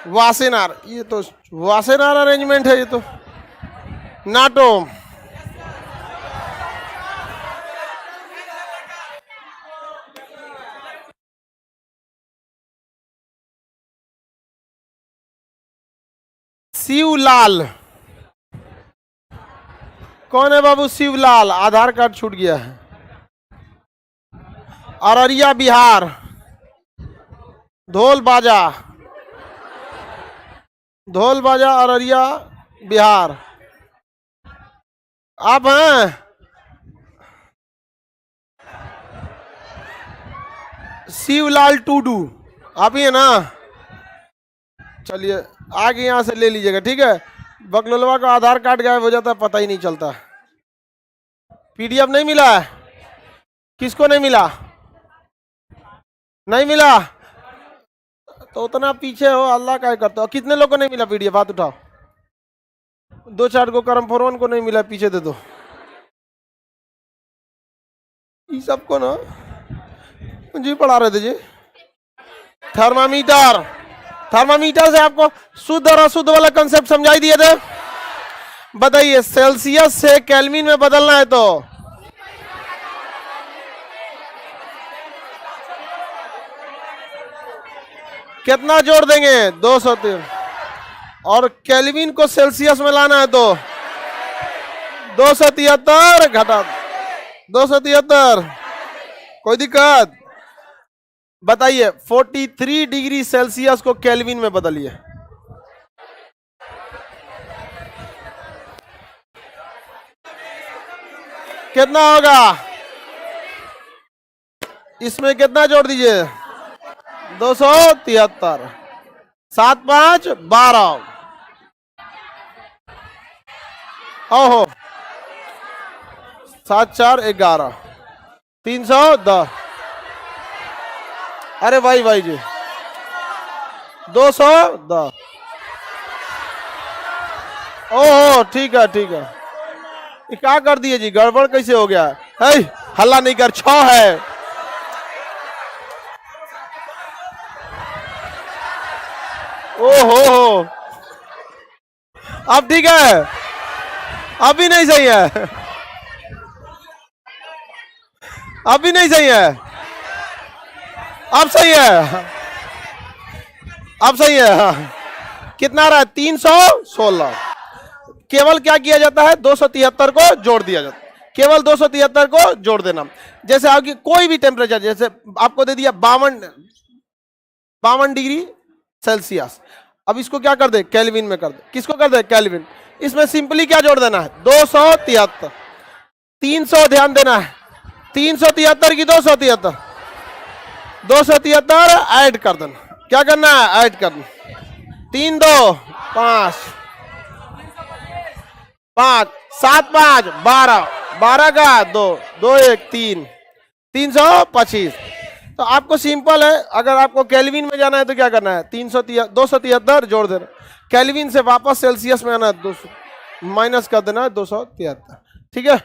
Wassenaar, ये तो Wassenaar arrangement है ये तो। नाटो, शिवलाल, कौन है बाबू शिवलाल? आधार कार्ड छूट गया है। अररिया बिहार, ढोल बाजा, ढोल बाजा अररिया बिहार। आप हैं? शिवलाल टूडू, आप ही है ना? चलिए आगे यहाँ से ले लीजिएगा, ठीक है। बकलोलवा का आधार कार्ड गायब हो जाता है, पता ही नहीं चलता। पीडीएफ नहीं मिला है? किसको नहीं मिला? नहीं मिला तो उतना पीछे हो, अल्लाह का करते हो। कितने लोगों को नहीं मिला पीडीएफ? हाथ उठाओ। 2-4 को करम फोरवन को नहीं मिला, पीछे दे दो। ये सबको ना जी पढ़ा रहे थे जी। थर्मामीटर, थर्मामीटर से आपको शुद्ध और अशुद्ध वाला कंसेप्ट समझाई दिए थे। बताइए, सेल्सियस से केल्विन में बदलना है तो कितना जोड़ देंगे? 203। और केल्विन को सेल्सियस में लाना है तो 273 घटा 273। कोई दिक्कत? बताइए, 43 डिग्री सेल्सियस को केल्विन में बदलिए। कितना होगा? इसमें कितना जोड़ दीजिए? 273। 7 5 12। ओहो, 7 4 11, 310। अरे भाई जी, 210। ओहो, ठीक है ठीक है। ये क्या कर दिए जी? गड़बड़ कैसे हो गया है? हल्ला नहीं कर, 6 है। ओहो, अब ठीक है? अभी नहीं सही है, अभी नहीं सही है। अब सही है, अब सही है। हाँ। कितना रहा है? 316। केवल क्या किया जाता है? 273 को जोड़ दिया जाता है। केवल 273 को जोड़ देना। जैसे आपकी कोई भी टेम्परेचर, जैसे आपको दे दिया 52 डिग्री सेल्सियस। अब इसको क्या कर दे? केल्विन में कर दे। किसको कर दे? केल्विन। इसमें सिंपली क्या जोड़ देना है? 273। 300 ध्यान देना है, 373 की 273, 273 ऐड कर देना। क्या करना है? ऐड करना। 3 2 5 5 7 5 12, 12 का 2 2 1 3, 325। तो आपको सिंपल है, अगर आपको केल्विन में जाना है तो क्या करना है? 273 जोड़ देना। केल्विन से वापस सेल्सियस में आना है, 200 माइनस कर देना है 273। ठीक है,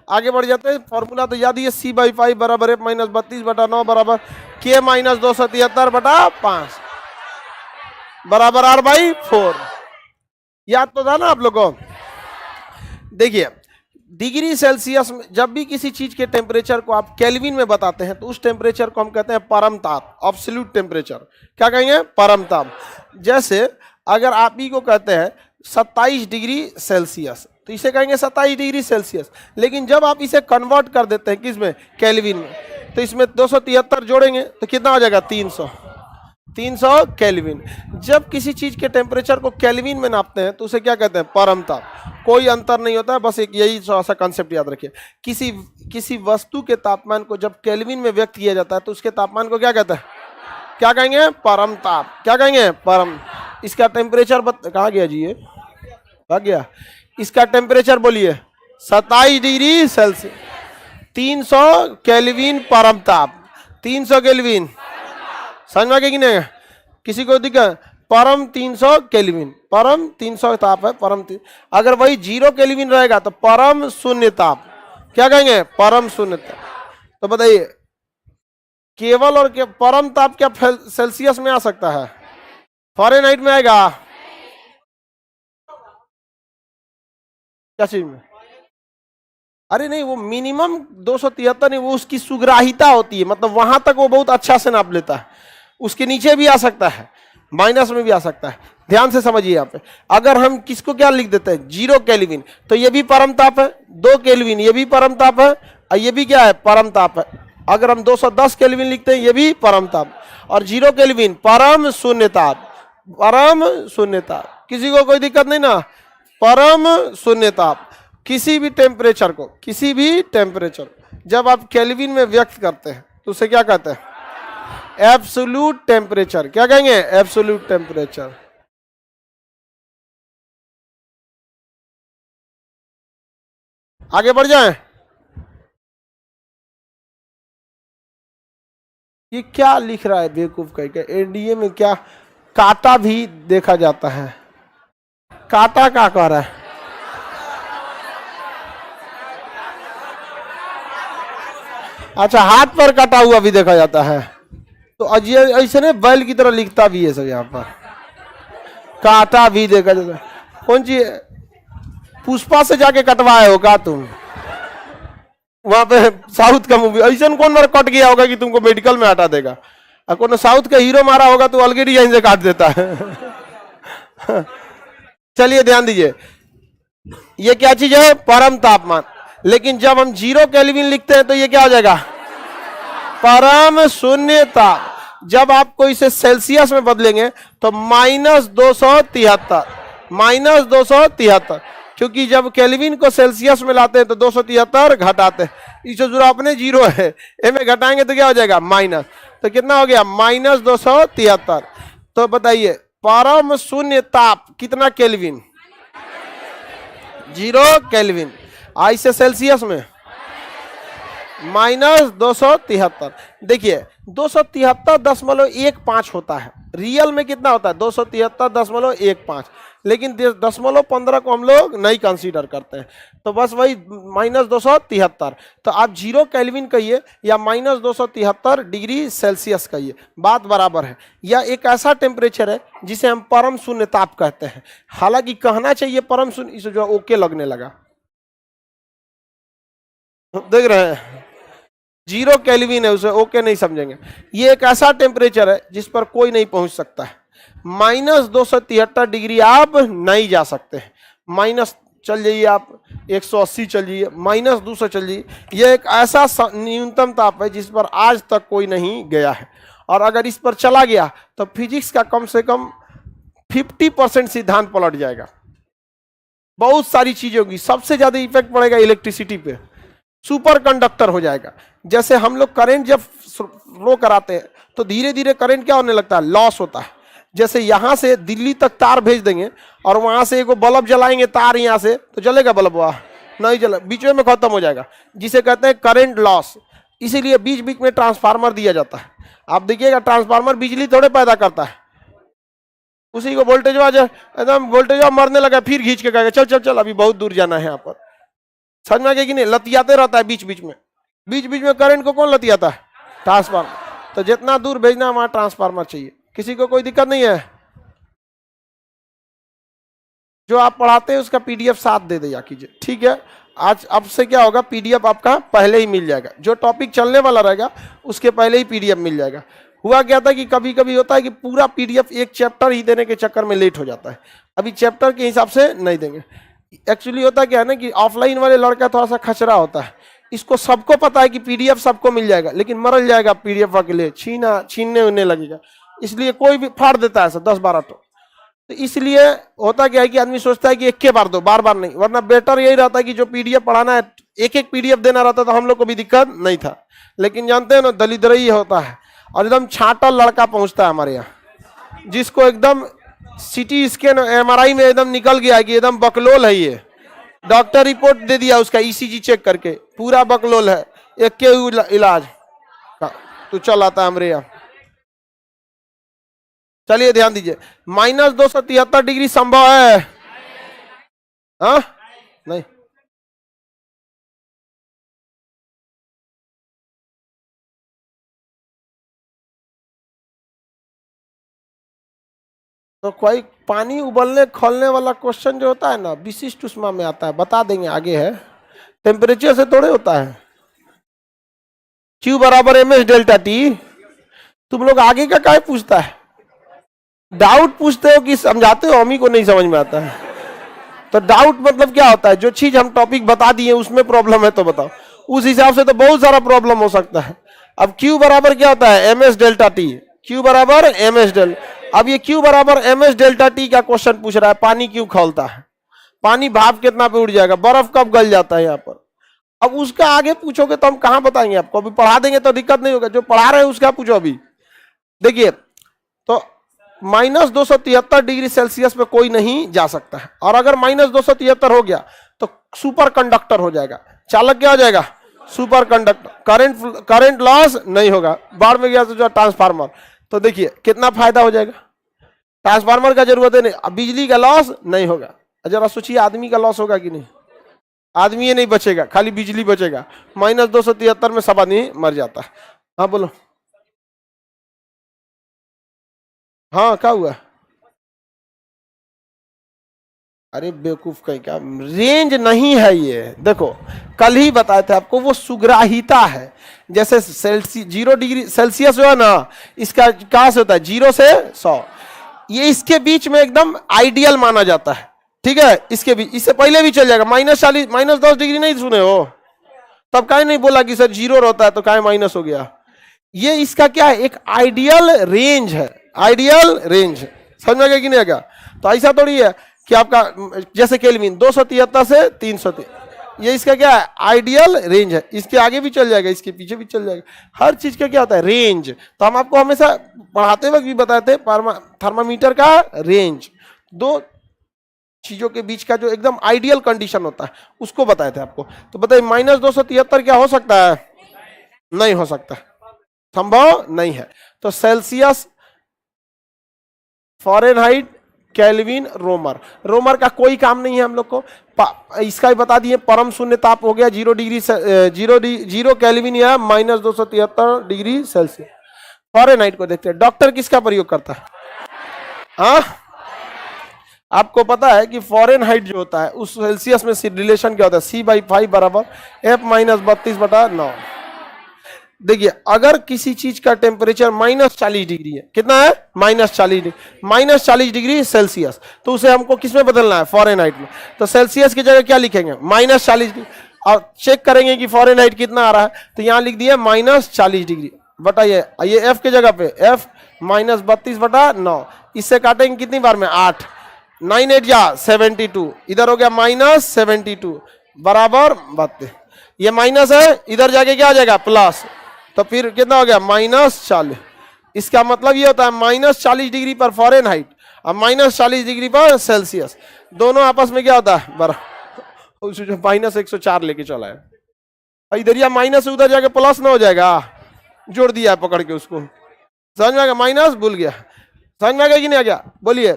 आगे बढ़ जाते हैं। फॉर्मूला तो याद ही है, C/5 बराबर है -32/9 बराबर K - 273/5 बराबर R/4। याद तो था ना आप लोगों को? देखिए, डिग्री सेल्सियस में जब भी किसी चीज के टेम्परेचर को आप केल्विन में बताते हैं तो उस टेम्परेचर को हम कहते हैं परम ताप, एब्सोल्यूट टेम्परेचर। क्या कहेंगे? परम ताप। जैसे अगर आप ही को कहते हैं 27 डिग्री सेल्सियस, तो इसे कहेंगे 27 डिग्री सेल्सियस। लेकिन जब आप इसे कन्वर्ट कर देते हैं किसमें? केल्विन में, तो इसमें 273 जोड़ेंगे तो कितना हो जाएगा? 300 केल्विन। जब किसी चीज के टेम्परेचर को केल्विन में नापते हैं तो उसे क्या कहते हैं? परम ताप। कोई अंतर नहीं होता है, बस एक यही सा कंसेप्ट याद रखिए। किसी वस्तु के तापमान को जब केल्विन में व्यक्त किया जाता है तो उसके तापमान को क्या कहते हैं? क्या कहेंगे? परम ताप। क्या कहेंगे? परम। इसका टेम्परेचर कहाँ गया जी? ये भाग गया। इसका टेम्परेचर बोलिए 27 डिग्री सेल्सियस, 300 केल्विन परम ताप। 300 केल्विन समझ में कि नहीं? किसी को दिक्कत? परम 300 केल्विन, परम 300 ताप है, परम अगर वही 0 केल्विन रहेगा तो परम शून्य ताप। क्या कहेंगे? परम शून्य ताप। तो बताइए, केवल और परम ताप क्या सेल्सियस में आ सकता है? फॉरेनहाइट में आएगा, क्या चीज में? अरे नहीं, वो मिनिमम 273 नहीं, वो उसकी सुग्राहिता होती है, मतलब वहां तक वो बहुत अच्छा से नाप लेता है, उसके नीचे भी आ सकता है, माइनस में भी आ सकता है। ध्यान से समझिए यहाँ पे, अगर हम किसको क्या लिख देते हैं, 0 केल्विन, तो ये भी परम ताप है, 2 केल्विन ये भी परम ताप है, और ये भी क्या है, परम ताप है। अगर हम 210 केल्विन लिखते हैं, ये भी परम ताप, और 0 केल्विन परम शून्य ताप, परम शून्य ताप, किसी को कोई दिक्कत नहीं ना, परम शून्य ताप। किसी भी टेम्परेचर को, किसी भी टेम्परेचर जब आप केल्विन में व्यक्त करते हैं तो उसे क्या कहते हैं, एब्सोल्यूट टेम्परेचर। क्या कहेंगे, एब्सोल्यूट टेम्परेचर। आगे बढ़ जाएं। ये क्या लिख रहा है बेवकूफ कह के, एनडीए में क्या काटा भी देखा जाता है, काटा क्या कह रहा है, अच्छा हाथ पर कटा हुआ भी देखा जाता है, तो अजय ऐसे ने बैल की तरह लिखता भी है सब यहाँ पर, काटा भी देखा जाता है। कौन चीज, पुष्पा से जाके कटवाए हो का तुम, वहां पे साउथ का मूवी ऐसा कौन बार कट गया होगा कि तुमको मेडिकल में हटा देगा, और कौन साउथ का हीरो मारा होगा तो अलग डिजाइन से काट देता है। चलिए ध्यान दीजिए, ये क्या चीज है, परम तापमान। लेकिन जब हम 0 केल्विन लिखते हैं तो ये क्या हो जाएगा, परम शून्य ताप। जब आपको इसे सेल्सियस में बदलेंगे तो -273, -273, क्योंकि जब केल्विन को सेल्सियस में लाते हैं तो 273 घटाते हैं, इसे जो अपने 0 है में घटाएंगे तो क्या हो जाएगा, माइनस, तो कितना हो गया, -273। तो बताइए परम शून्य ताप कितना केल्विन, 0 केल्विन, ऐसे सेल्सियस में -273। देखिए 273.15 होता है, रियल में कितना होता है, 273.15, लेकिन 0.15 को हम लोग नहीं कंसीडर करते हैं, तो बस वही -273। तो आप 0 केल्विन कहिए या -273 डिग्री सेल्सियस कहिए, बात बराबर है। यह एक ऐसा टेम्परेचर है जिसे हम परम शून्य ताप कहते हैं। हालांकि कहना चाहिए परम शून्य, इसे जो ओके लगने लगा, देख रहे हैं, 0 केल्विन है, उसे ओके नहीं समझेंगे। ये एक ऐसा टेम्परेचर है जिस पर कोई नहीं पहुंच सकता है, -273 डिग्री आप नहीं जा सकते, माइनस चल जाइए आप, 180 चल जाइए, -200 चल जाइए। यह एक ऐसा न्यूनतम ताप है जिस पर आज तक कोई नहीं गया है, और अगर इस पर चला गया तो फिजिक्स का कम से कम 50% सिद्धांत पलट जाएगा, बहुत सारी चीजें होगी, सबसे ज्यादा इफेक्ट पड़ेगा इलेक्ट्रिसिटी पे, सुपर कंडक्टर हो जाएगा। जैसे हम लोग करंट जब फ्लो कराते हैं तो धीरे धीरे करंट क्या होने लगता है, लॉस होता है। जैसे यहां से दिल्ली तक तार भेज देंगे और वहां से एगो बल्ब जलाएंगे तार यहां से, तो जलेगा बल्ब, वहां नहीं जले, बीच में खत्म हो जाएगा, जिसे कहते हैं करंट लॉस। इसीलिए बीच बीच में ट्रांसफार्मर दिया जाता है। आप देखिएगा ट्रांसफार्मर बिजली थोड़े पैदा करता है, उसी को वोल्टेज एकदम वोल्टेज मरने लगा फिर खींच के कहेगा चल चल चल अभी बहुत दूर जाना है, यहाँ पर समझ में आ गया कि नहीं, लतियाते रहता है बीच बीच में, बीच बीच में करंट को कौन लतियाता है, ट्रांसफार्मर। तो जितना दूर भेजना वहां ट्रांसफार्मर चाहिए। किसी को कोई दिक्कत नहीं है, जो आप पढ़ाते हैं उसका पीडीएफ साथ दे दिया कीजिए, ठीक है। आज अब से क्या होगा, पीडीएफ आपका पहले ही मिल जाएगा, जो टॉपिक चलने वाला रहेगा उसके पहले ही पीडीएफ मिल जाएगा। हुआ क्या था कि कभी कभी होता है कि पूरा पीडीएफ एक चैप्टर ही देने के चक्कर में लेट हो जाता है, अभी चैप्टर के हिसाब से नहीं देंगे। एक्चुअली होता क्या है ना कि ऑफलाइन वाले लड़का थोड़ा सा खचरा होता है, इसको सबको पता है कि पीडीएफ सबको मिल जाएगा, लेकिन मरल जाएगा पीडीएफ के लिए, छीनने उनने लगेगा, इसलिए कोई भी फाड़ देता है ऐसा 10-12 तो इसलिए होता क्या है कि आदमी सोचता है कि एक के बार दो, बार बार नहीं, वरना बेटर यही रहता है कि जो पीडीएफ पढ़ाना है एक एक पीडीएफ देना रहता, तो हम लोग को भी दिक्कत नहीं था। लेकिन जानते हैं ना दलिद्रई होता है, और एकदम छाटल लड़का पहुंचता है हमारे यहाँ, जिसको एकदम सिटी स्कैन एमआरआई में एकदम निकल गया कि एकदम बकलोल है, ये डॉक्टर रिपोर्ट दे दिया उसका ईसीजी चेक करके पूरा बकलोल है, एक के इलाज का तो चल आता है हमारे यहाँ। चलिए ध्यान दीजिए, -273 डिग्री संभव है, हाँ नहीं तो कोई पानी उबलने खोलने वाला क्वेश्चन जो होता है ना, विशिष्ट उष्मा में आता है, बता देंगे आगे है, टेम्परेचर से थोड़े होता है। Q बराबर एम एस डेल्टा टी। तुम लोग आगे का क्या पूछता है, डाउट पूछते हो कि समझाते हो, हम ही को नहीं समझ में आता है। तो डाउट मतलब क्या होता है, जो चीज हम टॉपिक बता दिए उसमें प्रॉब्लम है तो बताओ, उस हिसाब से तो बहुत सारा प्रॉब्लम हो सकता है। अब Q बराबर क्या होता है, m s delta t. Q बराबर एम एस डेल। अब ये Q बराबर एम एस डेल्टा टी का क्वेश्चन पूछ रहा है, पानी क्यों खौलता है, पानी भाप कितना पे उड़ जाएगा, बर्फ कब गल जाता है यहाँ पर। अब उसका आगे पूछोगे तो हम कहां बताएंगे आपको, अभी पढ़ा देंगे तो दिक्कत नहीं होगा, जो पढ़ा रहे हैं उसका पूछो। अभी देखिए, तो -273 डिग्री सेल्सियस पे कोई नहीं जा सकता है, और अगर -273 हो गया तो सुपर कंडक्टर हो जाएगा, चालक क्या हो जाएगा, सुपर कंडक्टर। करंट लॉस नहीं होगा, बाढ़ में गया तो जो ट्रांसफार्मर। तो देखिए कितना फायदा हो जाएगा, ट्रांसफार्मर का जरूरत है नहीं, बिजली का लॉस नहीं होगा। जरा सोचिए आदमी का लॉस होगा कि नहीं, आदमी ये नहीं बचेगा, खाली बिजली बचेगा। -273 में सब आदमी मर जाता है। हाँ बोलो, हाँ क्या हुआ, अरे बेवकूफ कहीं का, रेंज नहीं है ये। देखो कल ही बताए थे आपको, वो सुग्राहिता है। जैसे 0 डिग्री सेल्सियस जो है ना, इसका कहां से होता है, 0 से 100, ये इसके बीच में एकदम आइडियल माना जाता है। ठीक है, इसके बीच, इससे पहले भी चल जाएगा। -40 -10 डिग्री नहीं सुने हो, तब काहे नहीं बोला कि सर 0 रहता है तो काहे माइनस हो गया। ये इसका क्या है, एक आइडियल रेंज है, आइडियल रेंज। समझ में गया कि नहीं आएगा। तो ऐसा थोड़ी है कि आपका जैसे केल्विन 273 से 303, ये इसका क्या है, आइडियल रेंज है। इसके आगे भी चल जाएगा, इसके पीछे भी चल जाएगा, हर चीज का क्या होता है, रेंज। तो हम आपको हमेशा पढ़ाते वक्त भी बताए थे, थर्मामीटर का रेंज, दो चीजों के बीच का जो एकदम आइडियल कंडीशन होता है उसको बताए थे आपको। तो बताइए -273 क्या हो सकता है, नहीं हो सकता, संभव नहीं है। तो सेल्सियस, फ़ारेनहाइट, केल्विन, रोमर, रोमर का कोई काम नहीं है हम लोग को। इसका भी बता दिए, परम शून्य ताप हो गया 0 डिग्री 0 केल्विन या -273 डिग्री सेल्सियस। फ़ारेनहाइट को देखते हैं, डॉक्टर किसका प्रयोग करता है, हाँ आपको पता है कि फ़ारेनहाइट जो होता है उस सेल्सियस में रिलेशन क्या होता है, C/5 बराबर F - 32/9। देखिए अगर किसी चीज का टेम्परेचर -40 डिग्री है, कितना है, -40 डिग्री सेल्सियस, तो उसे हमको किस में बदलना है, फ़ारेनहाइट में। तो सेल्सियस की जगह क्या लिखेंगे, -40 डिग्री, और चेक करेंगे कि फ़ारेनहाइट कितना आ रहा है, तो यहाँ लिख दिया -40 डिग्री। बताइए ये F के जगह पे F - 32/9, इससे काटेंगे कितनी बार में, 8, 9 8 जा 72, इधर हो गया -72 बराबर 32। ये माइनस है, इधर जाके क्या आ जाएगा, प्लस, तो फिर कितना हो गया, -40। इसका मतलब ये होता है -40 डिग्री पर फ़ारेनहाइट और -40 डिग्री पर सेल्सियस, दोनों आपस में क्या होता है, बराबर। जो -104 लेके चला है, इधर या माइनस उधर जाके प्लस ना हो जाएगा, जोड़ दिया है पकड़ के उसको, समझ में आ गया, माइनस भूल गया, समझ में आ गया कि नहीं आ गया, बोलिए।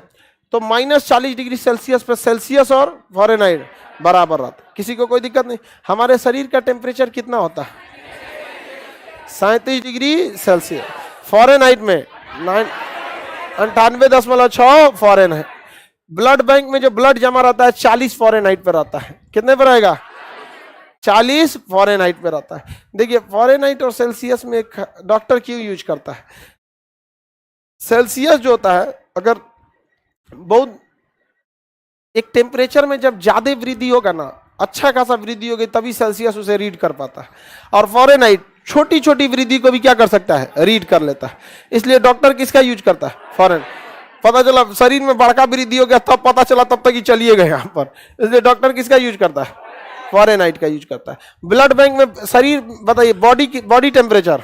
तो -40 डिग्री सेल्सियस पे सेल्सियस और फ़ारेनहाइट बराबर रहता है, किसी को कोई दिक्कत नहीं। हमारे शरीर का टेम्परेचर कितना होता है, 37 डिग्री सेल्सियस, फ़ारेनहाइट में 98.6 फ़ारेनहाइट। ब्लड बैंक में जो ब्लड जमा रहता है 40 फ़ारेनहाइट पे रहता है, कितने पर रहेगा, 40 फ़ारेनहाइट पे रहता है। देखिए फ़ारेनहाइट और सेल्सियस में एक डॉक्टर क्यों यूज करता है, सेल्सियस जो होता है अगर बहुत एक टेम्परेचर में जब ज्यादा वृद्धि होगा ना, अच्छा खासा वृद्धि होगी, तभी सेल्सियस उसे रीड कर पाता है। और फ़ारेनहाइट छोटी छोटी वृद्धि को भी क्या कर सकता है, रीड कर लेता है। इसलिए डॉक्टर किसका यूज करता है, फ़ारेनहाइट। पता चला शरीर में बड़का वृद्धि हो गया, तब पता चला, तब तक ही चलिए गए यहाँ पर, इसलिए डॉक्टर किसका यूज करता है, फ़ारेनहाइट का यूज करता है। ब्लड बैंक में शरीर, बताइए बॉडी टेम्परेचर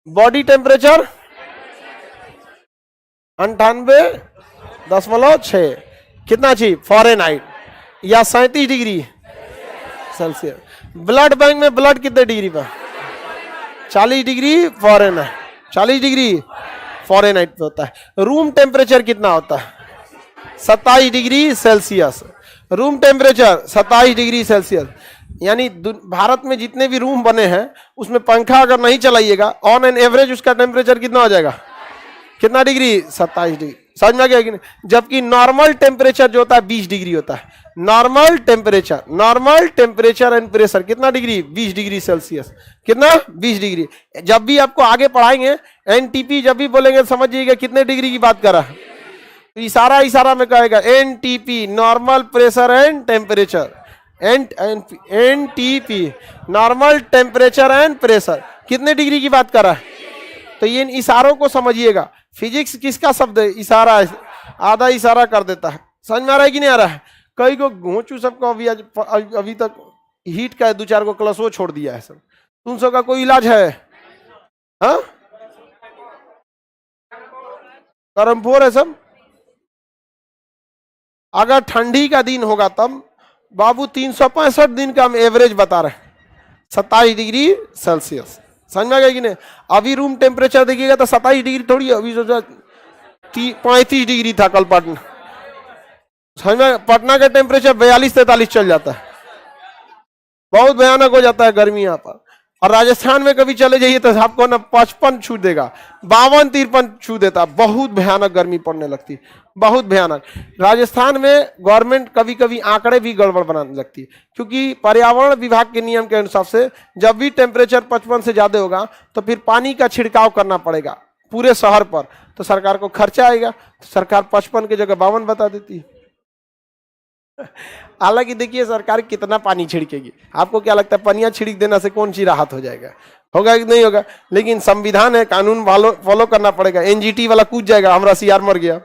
98.6 कितना चाहिए, फ़ारेनहाइट या 37 डिग्री सेल्सियस। ब्लड बैंक में ब्लड कितने डिग्री पर, 40 डिग्री फ़ारेनहाइट, 40 डिग्री फ़ारेनहाइट पे होता है। रूम टेम्परेचर कितना होता है, 27 degree Celsius. Room temperature 27 degree Celsius, यानी भारत में जितने भी रूम बने हैं उसमें पंखा अगर नहीं चलाइएगा, ऑन एन एवरेज उसका टेम्परेचर कितना हो जाएगा, कितना डिग्री 27 डिग्री। समझ में आ गया कि नहीं? जबकि नॉर्मल टेम्परेचर जो होता है 20 डिग्री होता है। नॉर्मल टेम्परेचर एंड प्रेशर कितना डिग्री 20 डिग्री सेल्सियस। कितना 20 डिग्री। जब भी आपको आगे पढ़ाएंगे एनटीपी जब भी बोलेंगे समझिएगा कितने डिग्री की बात कर रहा है। तो इशारा में कहेगा NTP normal pressure and temperature. NTP normal temperature and pressure कितने डिग्री की बात कर रहा है। तो ये इन इशारों को समझिएगा। फिजिक्स किसका शब्द है? इशारा है। आधा इशारा कर देता है। समझ में आ रहा है कि नहीं आ रहा है? कई को घोंचू सबको अभी तक हीट का 2-4 को क्लासो छोड़ दिया है सब। तुम सब का कोई इलाज है? हाँ करमपोर है सब। अगर ठंडी का दिन होगा तब बाबू 365 दिन का हम एवरेज बता रहे हैं 27 डिग्री सेल्सियस। समझ में आ गया कि नहीं? अभी रूम टेम्परेचर देखिएगा तो 27 डिग्री थोड़ी, अभी सोचा 35 डिग्री था कल पटना। समझ में? पटना का टेम्परेचर 42-43 चल जाता है। बहुत भयानक हो जाता है गर्मी यहाँ पर। और राजस्थान में कभी चले जाइए तो आपको ना 55 छू देगा, 52-53 छू देता। बहुत भयानक गर्मी पड़ने लगती, बहुत भयानक। राजस्थान में गवर्नमेंट कभी कभी आंकड़े भी गड़बड़ बनाने लगती है, क्योंकि पर्यावरण विभाग के नियम के अनुसार से जब भी टेम्परेचर 55 से ज्यादा होगा तो फिर पानी का छिड़काव करना पड़ेगा पूरे शहर पर, तो सरकार को खर्चा आएगा। तो सरकार 55 की जगह 52 बता देती है। हालांकि देखिए सरकार कितना पानी छिड़केगी। आपको क्या लगता है पनिया छिड़क देना से कौन सी राहत हो जाएगा? होगा कि नहीं होगा? लेकिन संविधान है, कानून फॉलो करना पड़ेगा। एनजीटी वाला कूद जाएगा, हमारा सीआर मर गया।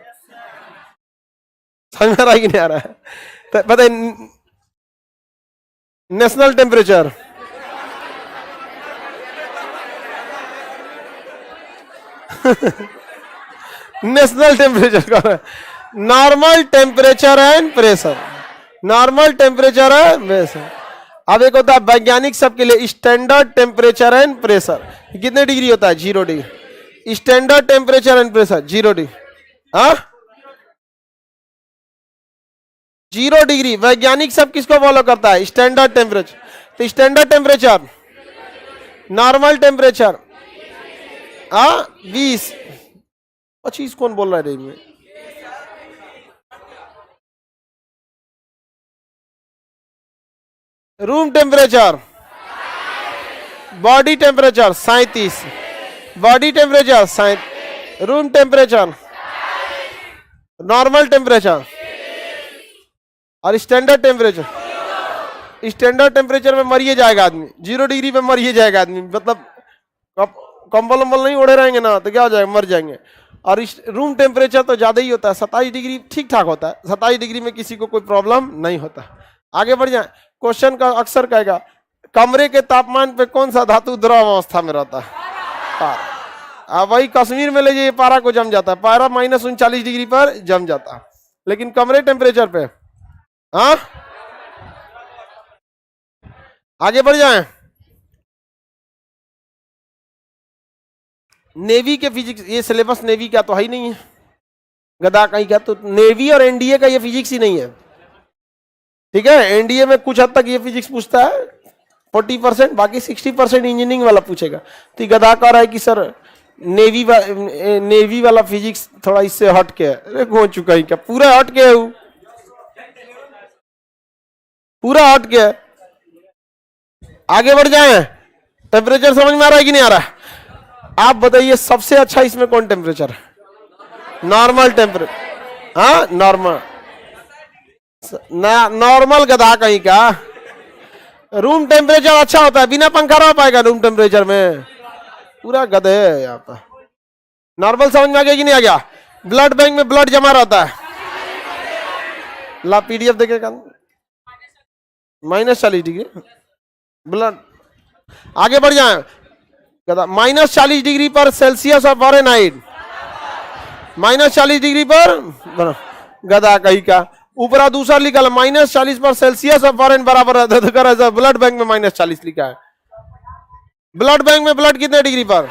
समझ में आ रहा है कि नहीं आ रहा है? तो पता है नेशनल टेम्परेचर नेशनल टेम्परेचर कौन है? Normal temperature and pressure. Normal temperature है प्रेशर। अब एक होता है वैज्ञानिक सबके लिए स्टैंडर्ड टेम्परेचर एंड प्रेशर। कितने डिग्री होता है? 0 degree. Standard temperature and pressure 0 degree. हाँ 0 डिग्री। वैज्ञानिक सब किसको फॉलो करता है? Standard temperature. तो स्टैंडर्ड टेम्परेचर, नॉर्मल टेम्परेचर 20। 25 कौन बोल रहा है रेंज में? Room temperature, body temperature 37, body temperature 37, room temperature, normal temperature और स्टैंडर्ड टेम्परेचर। स्टैंडर्ड टेम्परेचर में मरिए जाएगा आदमी, 0 डिग्री में मरिए जाएगा आदमी। मतलब कंबल वंबल नहीं ओढ़े रहेंगे ना तो क्या हो जाएगा? मर जाएंगे। और रूम टेम्परेचर तो ज्यादा ही होता है, 27 डिग्री ठीक ठाक होता है। 27 डिग्री में किसी को कोई प्रॉब्लम नहीं होता। आगे बढ़ जाए। क्वेश्चन का अक्सर कहेगा कमरे के तापमान पे कौन सा धातु द्रव अवस्था में रहता है? पारा। वही कश्मीर में ले जाइए पारा को जम जाता है। पारा -39 डिग्री पर जम जाता है, लेकिन कमरे टेम्परेचर पे हाँ। आगे बढ़ जाए। नेवी के फिजिक्स, ये सिलेबस नेवी का तो है ही नहीं है, गदा कहीं का। तो नेवी और एनडीए का ये फिजिक्स ही नहीं है, ठीक है। एनडीए में कुछ हद तक ये फिजिक्स पूछता है 40%, बाकी 60% इंजीनियरिंग वाला पूछेगा। तो गधा कह रहा है कि सर नेवी वाला फिजिक्स थोड़ा इससे हट के है। अरे हो चुका है क्या? पूरा हट के है, पूरा हट के है। आगे बढ़ जाए। टेम्परेचर समझ में आ रहा है कि नहीं आ रहा है? आप बताइए सबसे अच्छा इसमें कौन टेम्परेचर है? Normal temperature. हाँ नॉर्मल, नॉर्मल गधा कहीं का। रूम टेम्परेचर अच्छा होता है, बिना पंखा रह पाएगा रूम टेम्परेचर में? पूरा गधे है यहाँ पर। नॉर्मल समझ में आ गया कि नहीं आ गया? ब्लड बैंक में ब्लड जमा रहता है। ला पीडीएफ देखेगा। -40 डिग्री ब्लड। आगे बढ़ जाए। -40 डिग्री पर सेल्सियस और फ़ारेनहाइट, -40 डिग्री पर गधा कहीं का। ऊपर दूसरा लिखा है -40 पर सेल्सियस और फ़ारेनहाइट बराबर है। ब्लड बैंक में -40 लिखा है। ब्लड बैंक में ब्लड कितने डिग्री पर?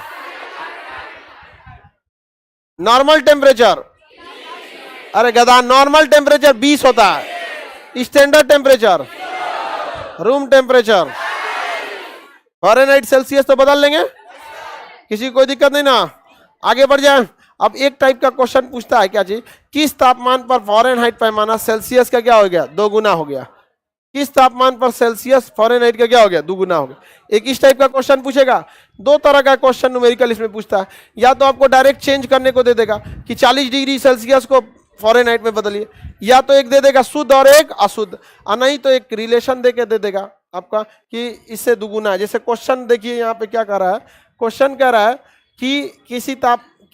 नॉर्मल टेम्परेचर, अरे गधा नॉर्मल टेम्परेचर 20 होता है। Standard temperature, room temperature, Fahrenheit Celsius तो बदल लेंगे, किसी कोई दिक्कत नहीं ना। आगे बढ़ जाए। अब एक टाइप का क्वेश्चन पूछता है क्या जी, किस तापमान पर फ़ारेनहाइट पैमाना सेल्सियस का क्या हो गया, 2 गुना हो गया। किस तापमान पर सेल्सियस फ़ारेनहाइट का क्या हो गया, 2 गुना हो गया। एक इस टाइप का क्वेश्चन पूछेगा। दो तरह का क्वेश्चन न्यूमेरिकल इसमें पूछता है, या तो आपको डायरेक्ट चेंज करने को दे देगा कि 40 डिग्री सेल्सियस को फ़ारेनहाइट में बदलिए, या तो एक दे देगा शुद्ध और एक अशुद्ध, और नहीं तो एक रिलेशन दे के दे देगा आपका कि इससे दुगुना है। जैसे क्वेश्चन देखिए यहाँ पे क्या कर रहा है, क्वेश्चन कह रहा है कि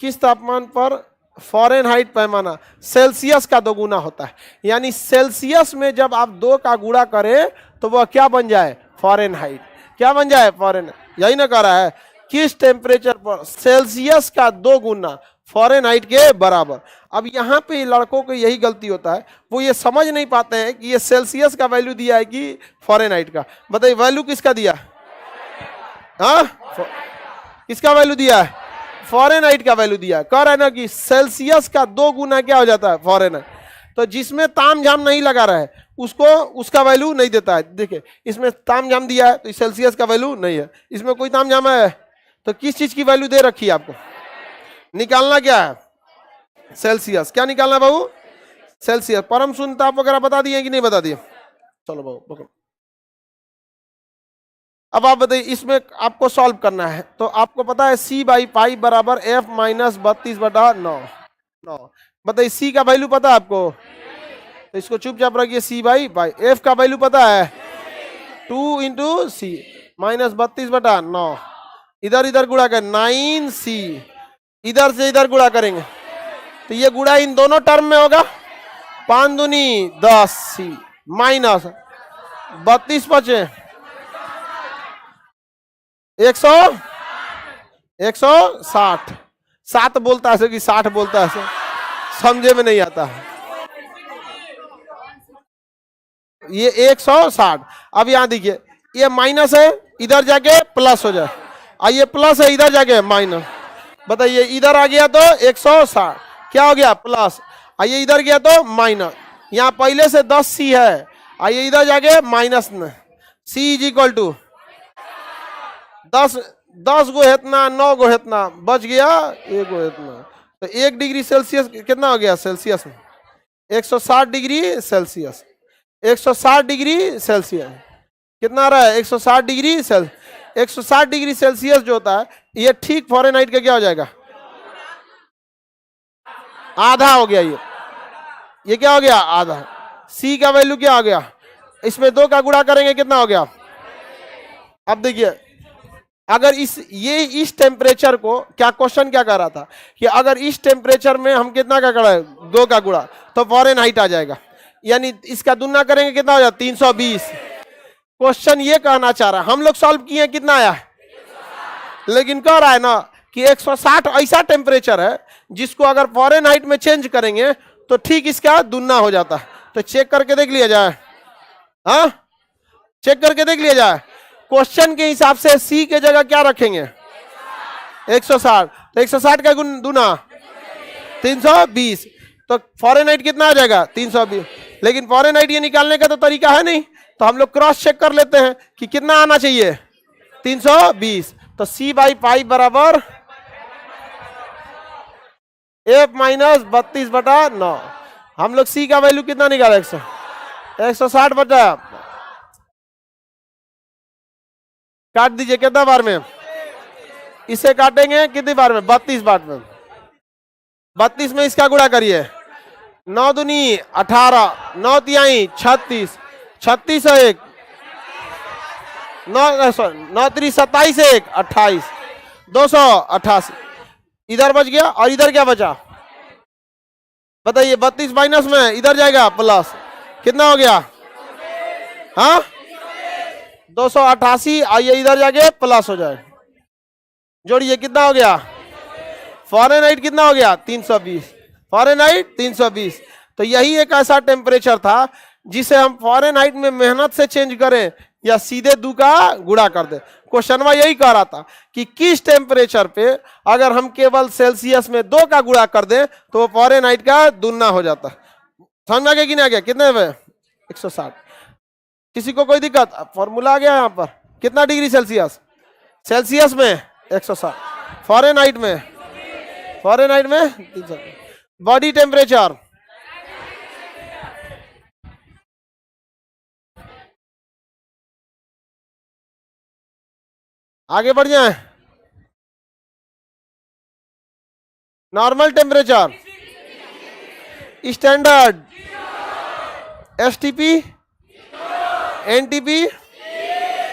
किस तापमान पर फ़ारेनहाइट पैमाना सेल्सियस का 2 गुना होता है, यानी सेल्सियस में जब आप 2 का गुणा करें तो वह क्या बन जाए, फ़ारेनहाइट। क्या बन जाए, फ़ारेनहाइट। यही ना कह रहा है, किस टेम्परेचर पर सेल्सियस का 2 गुना फ़ारेनहाइट के बराबर। अब यहाँ पे लड़कों को यही गलती होता है, वो ये समझ नहीं पाते हैं कि ये सेल्सियस का वैल्यू दिया है कि फ़ारेनहाइट का। बताइए वैल्यू किसका दिया, हाँ किसका वैल्यू दिया है, फ़ारेनहाइट का वैल्यू दिया है। कह रहा है ना कि सेल्सियस का 2 गुना क्या हो जाता है, फ़ारेनहाइट। तो जिसमें ताम झाम नहीं लगा रहा है उसको उसका वैल्यू नहीं देता है। देखिए इसमें ताम झाम दिया है तो सेल्सियस का वैल्यू नहीं है, इसमें कोई ताम झाम है तो किस चीज की वैल्यू दे रखी है आपको, निकालना क्या है, सेल्सियस। क्या निकालना है बाबू, सेल्सियस। परम शून्य ताप वगैरह बता दिए कि नहीं बता दिए, चलो बाबू पकड़ो। अब आप बताइए इसमें आपको सॉल्व करना है, तो आपको पता है C/पाई बराबर F माइनस 32/9। बताइए C का वैल्यू पता है आपको, तो इसको चुपचाप रखिए। C/पाई, F का वैल्यू पता है 2 × C माइनस 32/9। इधर इधर गुणा कर 9C, इधर से इधर गुणा करेंगे तो ये गुणा इन दोनों टर्म में होगा, 5 दूनी 10C माइनस 32 × 5 160। 7 बोलता है कि 60 बोलता है, समझे में नहीं आता है। ये 160। अब यहां देखिए ये माइनस है, इधर जाके प्लस हो जाए, और ये प्लस है इधर जाके माइनस। बताइए इधर आ गया तो 160 क्या हो गया, प्लस, आइए इधर गया तो माइनस। यहाँ पहले से 10C है, आइए इधर जाके माइनस में। C = 10 गो हेतना, 9 गो हेतना, बच गया 1 गो हेतना। तो 1 डिग्री सेल्सियस कितना हो गया सेल्सियस में, 160 डिग्री सेल्सियस। 160 डिग्री सेल्सियस कितना आ रहा है, 160 डिग्री सेल्सियस। 160 डिग्री सेल्सियस जो होता है ये ठीक फ़ारेनहाइट का क्या हो जाएगा, आधा हो गया। ये क्या हो गया, आधा। C का वैल्यू क्या हो गया, इसमें 2 का गुणा करेंगे कितना हो गया। अब देखिए अगर इस टेम्परेचर को, क्या क्वेश्चन क्या कर रहा था कि अगर इस टेम्परेचर में हम कितना का करें, 2 का गुणा, तो फ़ारेनहाइट आ जाएगा, यानी इसका दुना करेंगे कितना हो जाएगा, 320। क्वेश्चन ये कहना चाह रहा है, हम लोग सॉल्व किए कितना आया, लेकिन कह रहा है ना कि 160 ऐसा टेम्परेचर है जिसको अगर फ़ारेनहाइट में चेंज करेंगे तो ठीक इसका दुना हो जाता है। तो चेक करके देख लिया जाए, हाँ चेक करके देख लिया जाए। क्वेश्चन के हिसाब से C के जगह क्या रखेंगे, 160, तो 160 का दुना 320, तो फ़ारेनहाइट कितना आ जाएगा, 320। लेकिन फ़ारेनहाइट ये निकालने का तो तरीका है नहीं, तो हम लोग क्रॉस चेक कर लेते हैं कि कितना आना चाहिए, 320। तो C/पाई बराबर F माइनस 32/9। हम लोग C का वैल्यू कितना निकाला, 160 बटा, काट दीजिए कितना बार में, इसे काटेंगे कितनी बार में, 32 बार में। 32 में इसका गुणा करिए, 9 दूनी 18, 9 तिहाई 36, 36 और 1 9 3 27 1 28, 288। इधर बच गया और इधर क्या बचा, बताइए 32 माइनस में इधर जाएगा प्लस, कितना हो गया, हाँ 288। आइए इधर जाके प्लस हो जाए, जोड़िए कितना हो गया, फ़ारेनहाइट कितना हो गया, 320। फ़ारेनहाइट 320। तो यही एक ऐसा टेम्परेचर था जिसे हम फ़ारेनहाइट में मेहनत से चेंज करें या सीधे 2 का गुणा कर दे। क्वेश्चन में यही कह रहा था कि किस टेम्परेचर पे अगर हम केवल सेल्सियस में 2 का गुणा कर दें तो वो फ़ारेनहाइट का दुगना हो जाता। समझ आ गया कि नहीं आ गया, कितने में 160। किसी को कोई दिक्कत, फॉर्मूला आ गया यहाँ पर, कितना डिग्री सेल्सियस, सेल्सियस में 160, फ़ारेनहाइट में फ़ारेनहाइट में 300। बॉडी टेम्परेचर, आगे बढ़ जाए। Normal temperature, standard, STP, NTP,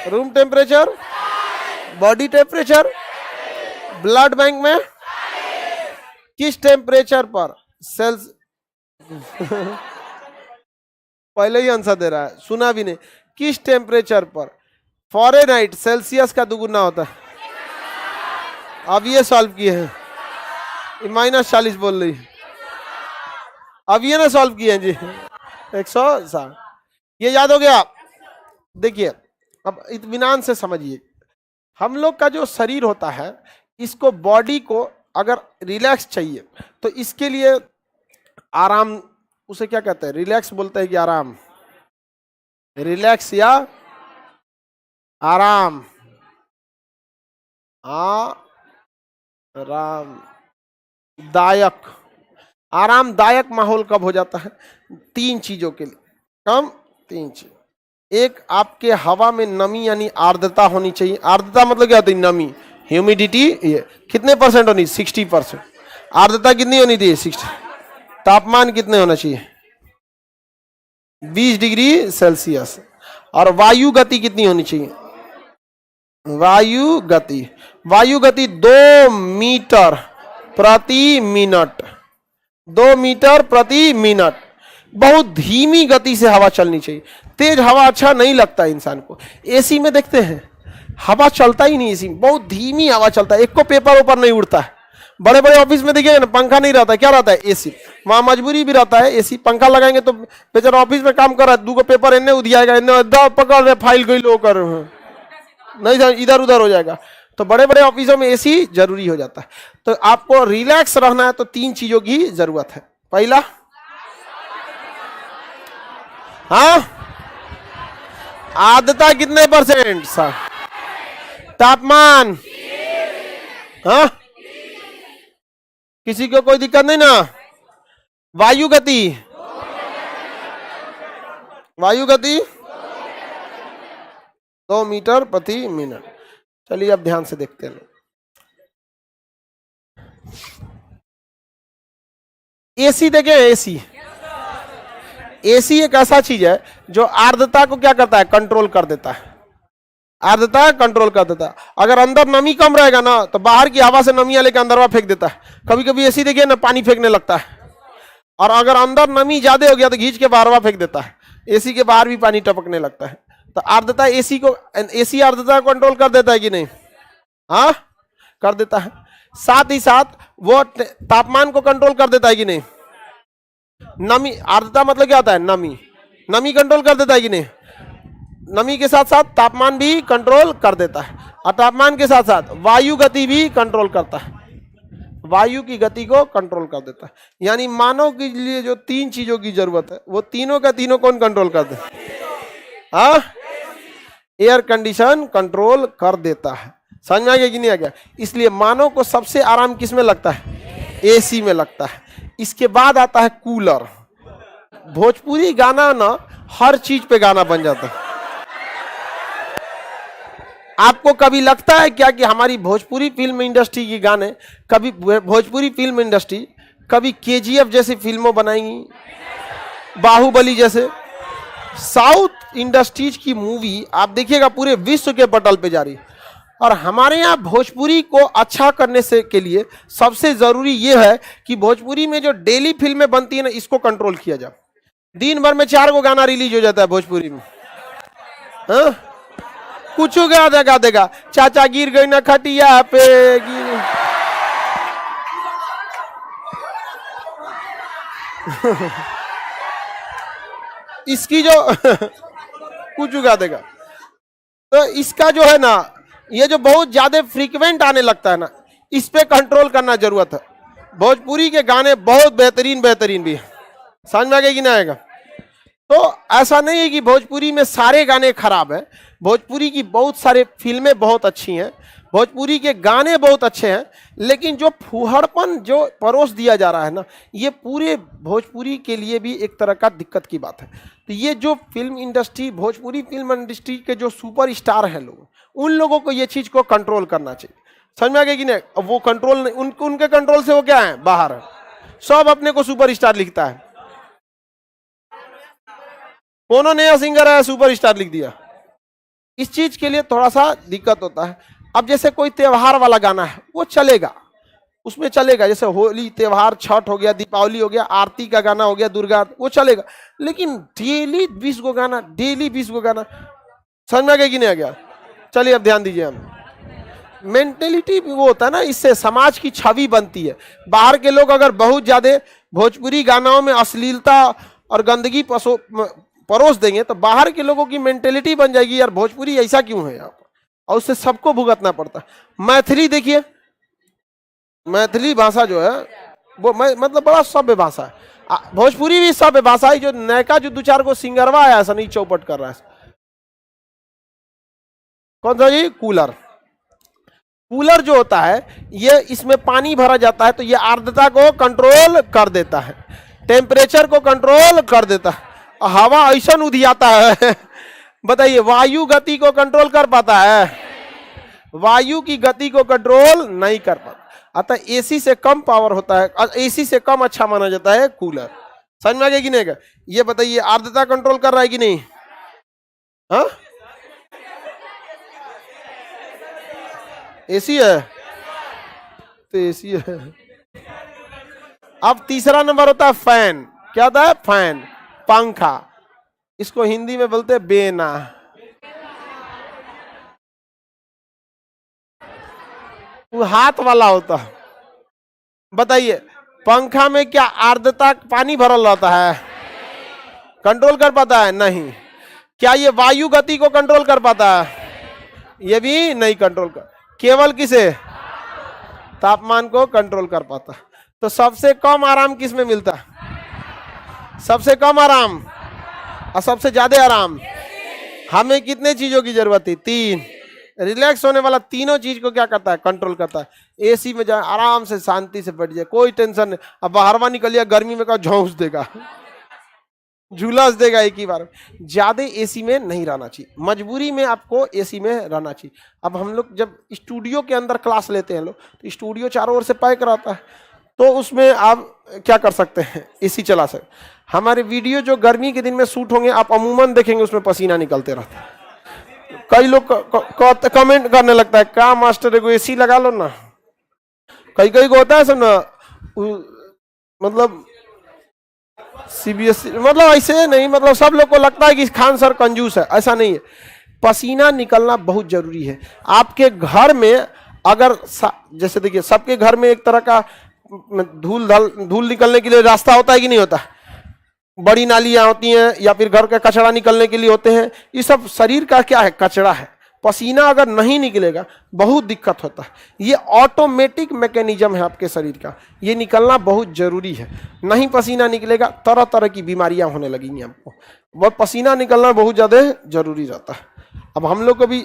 room temperature, body temperature, blood bank में किस टेम्परेचर पर सेल्स पहले ही आंसर दे रहा है, सुना भी नहीं। किस टेम्परेचर पर फ़ारेनहाइट सेल्सियस का दुगुना होता है? अब ये सॉल्व किए हैं, -40 बोल रही है, अब ये ना सॉल्व किए हैं जी। 160, ये याद हो गया। देखिए अब इत्मीनान से समझिए, हम लोग का जो शरीर होता है, इसको बॉडी को अगर रिलैक्स चाहिए तो इसके लिए आराम, उसे क्या कहते हैं, रिलैक्स बोलते हैं कि आराम, रिलैक्स या आराम, आरामदायक, आरामदायक माहौल कब हो जाता है? 3 चीजों के लिए, कम 3 चीज। एक, आपके हवा में नमी यानी आर्द्रता होनी चाहिए। आर्द्रता मतलब क्या होती है? नमी, ह्यूमिडिटी। ये कितने परसेंट होनी? 60%। आर्द्रता कितनी होनी चाहिए? 60। तापमान कितने होना चाहिए? 20 डिग्री सेल्सियस। और वायु गति कितनी होनी चाहिए? वायु गति, वायु गति 2 मीटर प्रति मिनट, 2 मीटर प्रति मिनट। बहुत धीमी गति से हवा चलनी चाहिए। तेज हवा अच्छा नहीं लगता इंसान को। एसी में देखते हैं हवा चलता ही नहीं, एसी में बहुत धीमी हवा चलता है, एक को पेपर ऊपर नहीं उड़ता है। बड़े बड़े ऑफिस में देखिएगा ना, पंखा नहीं रहता है, क्या रहता है? एसी। वहां मजबूरी भी रहता है, एसी पंखा लगाएंगे तो बेचारा ऑफिस में काम कर रहा है, 2 पेपर इन्हें उधियाएगा, इन्हें पकड़ रहे फाइल कोई लो कर नहीं, इधर उधर हो जाएगा। तो बड़े बड़े ऑफिसों में एसी जरूरी हो जाता है। तो आपको रिलैक्स रहना है तो 3 चीजों की जरूरत है। पहला, हाँ, आर्द्रता कितने परसेंट? तापमान, हाँ, किसी को कोई दिक्कत नहीं ना? वायु गति, वायु गति 2 मीटर प्रति मिनट। चलिए अब ध्यान से देखते हैं। एसी देखें, एसी, एसी एक ऐसा चीज है जो आर्द्रता को क्या करता है? कंट्रोल कर देता है। आर्द्रता कंट्रोल कर देता है। अगर अंदर नमी कम रहेगा ना तो बाहर की हवा से नमी लेकर अंदर फेंक देता है। कभी कभी एसी देखिए ना, पानी फेंकने लगता है। और अगर अंदर नमी ज्यादा हो गया तो खींच के बाहर फेंक देता है। एसी के बाहर भी पानी टपकने लगता है। तो आर्द्रता एसी को, एसी आर्द्रता को कंट्रोल कर देता है कि नहीं? हाँ, कर देता है। साथ ही साथ वो तापमान को कंट्रोल कर देता है कि नहीं? नमी, आर्द्रता मतलब क्या होता है? नमी, नमी कंट्रोल कर देता है कि नहीं? नमी के साथ साथ तापमान भी कंट्रोल कर देता है। और तापमान के साथ साथ वायु गति भी कंट्रोल करता है, वायु की गति को कंट्रोल कर देता है। यानी मानव के लिए जो 3 चीजों की जरूरत है वो तीनों का तीनों कौन कंट्रोल करते हैं? हाँ, एयर कंडीशन कंट्रोल कर देता है। समझ में आ गया कि नहीं आ गया? इसलिए मानव को सबसे आराम किस में लगता है? एसी में लगता है। इसके बाद आता है कूलर। भोजपुरी गाना ना हर चीज पे गाना बन जाता है। आपको कभी लगता है क्या कि हमारी भोजपुरी फिल्म इंडस्ट्री के गाने, कभी भोजपुरी फिल्म इंडस्ट्री कभी केजीएफ जैसी फिल्मों बनाएंगी, बाहुबली जैसे? साउथ इंडस्ट्रीज की मूवी आप देखिएगा पूरे विश्व के पटल पे जा रही है। और हमारे यहाँ भोजपुरी को अच्छा करने से के लिए सबसे जरूरी यह है कि भोजपुरी में जो डेली फिल्में बनती है ना, इसको कंट्रोल किया जाए। दिन भर में 4 गो गाना रिलीज हो जाता है भोजपुरी में। हाँ, कुछ गा देगा, चाचा गिर गई ना खटिया पे गिर। इसकी जो कुछ गा देगा। तो इसका जो है ना, ये जो बहुत ज्यादा फ्रीक्वेंट आने लगता है ना, इस पे कंट्रोल करना जरूरत है। भोजपुरी के गाने बहुत बेहतरीन बेहतरीन भी है। समझ में आ गया कि नहीं आएगा? तो ऐसा नहीं है कि भोजपुरी में सारे गाने खराब हैं। भोजपुरी की बहुत सारे फिल्में बहुत अच्छी हैं, भोजपुरी के गाने बहुत अच्छे हैं, लेकिन जो फूहड़पन जो परोस दिया जा रहा है ना, ये पूरे भोजपुरी के लिए भी एक तरह का दिक्कत की बात है। तो ये जो film industry, Bhojpuri film industry के जो सुपर स्टार हैं लोग, उन लोगों को ये चीज़ को कंट्रोल करना चाहिए। समझ में आ गया कि नहीं? अब वो कंट्रोल नहीं, उनके कंट्रोल से वो क्या है, बाहर है। सब अपने को सुपर स्टार लिखता है, कौन नया सिंगर है सुपर स्टार लिख दिया। इस चीज के लिए थोड़ा सा दिक्कत होता है। अब जैसे कोई त्योहार वाला गाना है वो चलेगा, उसमें चलेगा, जैसे होली त्योहार, छठ हो गया, दीपावली हो गया, आरती का गाना हो गया, दुर्गा, वो चलेगा। लेकिन डेली 20 गो गाना, डेली 20 गो गाना, समझ में आ गया कि नहीं आ गया? चलिए अब ध्यान दीजिए। हम मेंटेलिटी वो होता है ना, इससे समाज की छवि बनती है। बाहर के लोग अगर बहुत ज्यादा भोजपुरी गानाओं में अश्लीलता और गंदगी परोस देंगे तो बाहर के लोगों की मेंटेलिटी बन जाएगी, यार भोजपुरी ऐसा क्यों है यहाँ पर, और उससे सबको भुगतना पड़ता है। मैथिली देखिए, मैथिली भाषा जो है वो मतलब बड़ा सभ्य भाषा है। भोजपुरी भी सभ्य भाषा है। जो नयका जो 2-4 को सिंगरवा आया सनी चौपट कर रहा है, कौन सा जी? कूलर। कूलर जो होता है ये, इसमें पानी भरा जाता है तो ये आर्द्रता को कंट्रोल कर देता है, टेम्परेचर को कंट्रोल कर देता है। हवा ऐसा उधियाता है बताइए, वायु गति को कंट्रोल कर पाता है? वायु की गति को कंट्रोल नहीं कर पाता। अतः एसी से कम पावर होता है, एसी से कम अच्छा माना जाता है कूलर। समझ में आ गया कि नहीं? ये बताइए आर्द्रता कंट्रोल कर रहा है कि नहीं? हाँ, एसी है तो एसी है। अब तीसरा नंबर होता है फैन। क्या होता है? फैन, पंखा। इसको हिंदी में बोलते हैं बेना। वो हाथ वाला होता है। बताइए पंखा में क्या आर्द्रता पानी भरल रहता है? कंट्रोल कर पाता है? नहीं। क्या ये वायु गति को कंट्रोल कर पाता है? ये भी नहीं कंट्रोल कर। केवल किसे? तापमान को कंट्रोल कर पाता है। तो सबसे कम आराम किस में मिलता है? सबसे कम आराम और सबसे ज्यादा आराम। हमें कितने चीजों की जरूरत है? 3। रिलैक्स होने वाला तीनों चीज को क्या करता है? कंट्रोल करता है। एसी में जाए आराम से शांति से बैठ जाए, कोई टेंशन नहीं। अब बाहरवा निकलिए गर्मी में का झोंस देगा, झुलस देगा एक ही बार। ज्यादा एसी में नहीं रहना चाहिए, मजबूरी में आपको एसी में रहना चाहिए। अब हम लोग जब स्टूडियो के अंदर क्लास लेते हैं लोग, तो स्टूडियो चारों ओर से पैक रहता है, तो उसमें आप क्या कर सकते हैं? एसी चला सकते। हमारे वीडियो जो गर्मी के दिन में शूट होंगे, आप अमूमन देखेंगे उसमें पसीना निकलते रहता है। कई लोग कमेंट करने लगता है, क्या मास्टर एगो एसी लगा लो ना। कई को होता है सब ना, मतलब सीबीएसई, मतलब ऐसे नहीं, मतलब सब लोग को लगता है कि खान सर कंजूस है, ऐसा नहीं है। पसीना निकलना बहुत जरूरी है। आपके घर में अगर जैसे देखिए, सबके घर में एक तरह का धूल निकलने के लिए रास्ता होता है कि नहीं होता? बड़ी नालियां होती हैं, या फिर घर का कचरा निकलने के लिए होते हैं। ये सब शरीर का क्या है? कचरा है। पसीना अगर नहीं निकलेगा बहुत दिक्कत होता है। ये ऑटोमेटिक मैकेनिज्म है आपके शरीर का, ये निकलना बहुत जरूरी है। नहीं पसीना निकलेगा तरह तरह की बीमारियां होने लगेंगी आपको। वह पसीना निकलना बहुत ज़्यादा जरूरी रहता है। अब हम लोग कभी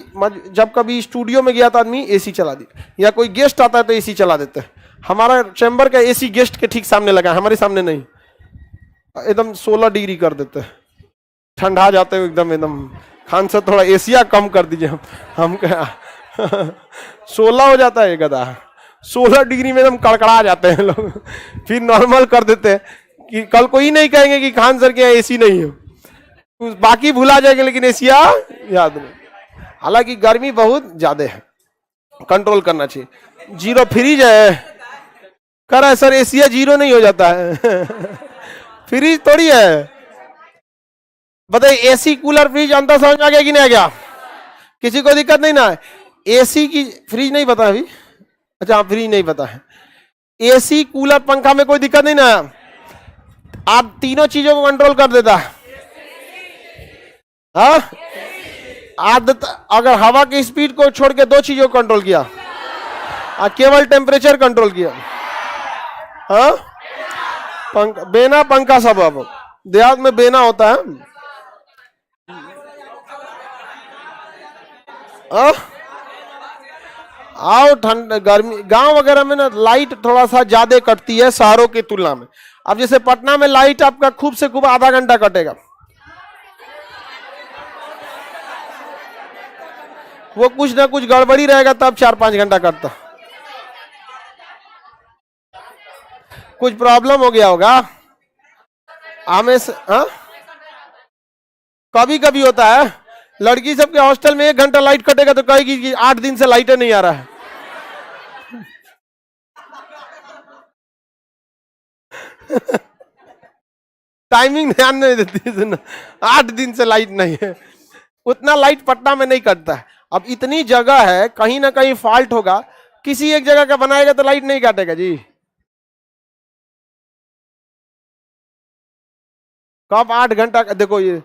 जब कभी स्टूडियो में गया था आदमी, एसी चला दिया, या कोई गेस्ट आता है तो एसी चला देते हैं। हमारा चैम्बर का एसी गेस्ट के ठीक सामने लगा है, हमारे सामने नहीं, एकदम 16 डिग्री कर देते हैं, ठंडा जाते हुए एकदम। खान से थोड़ा एसिया कम कर दीजिए। हम क्या 16 हो जाता है गधा, 16 डिग्री में एकदम कड़कड़ा जाते हैं लोग। फिर नॉर्मल कर देते हैं कि कल कोई नहीं कहेंगे कि खान सर के यहाँ एसी नहीं है, बाकी भुला जाएंगे लेकिन एसिया याद नहीं। हालांकि गर्मी बहुत ज्यादा है, कंट्रोल करना चाहिए। 0 फ्रीज है, कह रहा है सर एसिया 0 नहीं हो जाता है। फ्रीज थोड़ी है। बताइए एसी कूलर फ्रिज अंतर समझ में आ गया कि नहीं आ गया? किसी को दिक्कत नहीं ना? एसी की फ्रिज नहीं पता अभी? अच्छा, फ्रिज नहीं पता है। एसी कूलर पंखा में कोई दिक्कत नहीं ना? आप तीनों चीजों को कंट्रोल कर देता है। हाँ, आदत अगर हवा की स्पीड को छोड़ के 2 चीजों को कंट्रोल किया, केवल टेम्परेचर कंट्रोल किया। हाँ, बेना पंखा सब। अब देहात में बेना होता है। आओ ठंड गर्मी गांव वगैरह में ना लाइट थोड़ा सा ज्यादा कटती है शहरों की तुलना में। अब जैसे पटना में लाइट आपका खूब से खूब आधा घंटा कटेगा, वो कुछ ना कुछ गड़बड़ी रहेगा तब 4-5 घंटा कटता। कुछ प्रॉब्लम हो गया होगा हमें से, हाँ? कभी कभी होता है, लड़की सबके हॉस्टल में 1 घंटा लाइट कटेगा तो कहेगी कि 8 दिन से लाइट नहीं आ रहा है। टाइमिंग ध्यान नहीं देती, 8 दिन से लाइट नहीं है। उतना लाइट पटना में नहीं कटता है। अब इतनी जगह है, कहीं ना कहीं फॉल्ट होगा, किसी एक जगह का बनाएगा तो लाइट नहीं काटेगा जी। कब 8 घंटा, देखो ये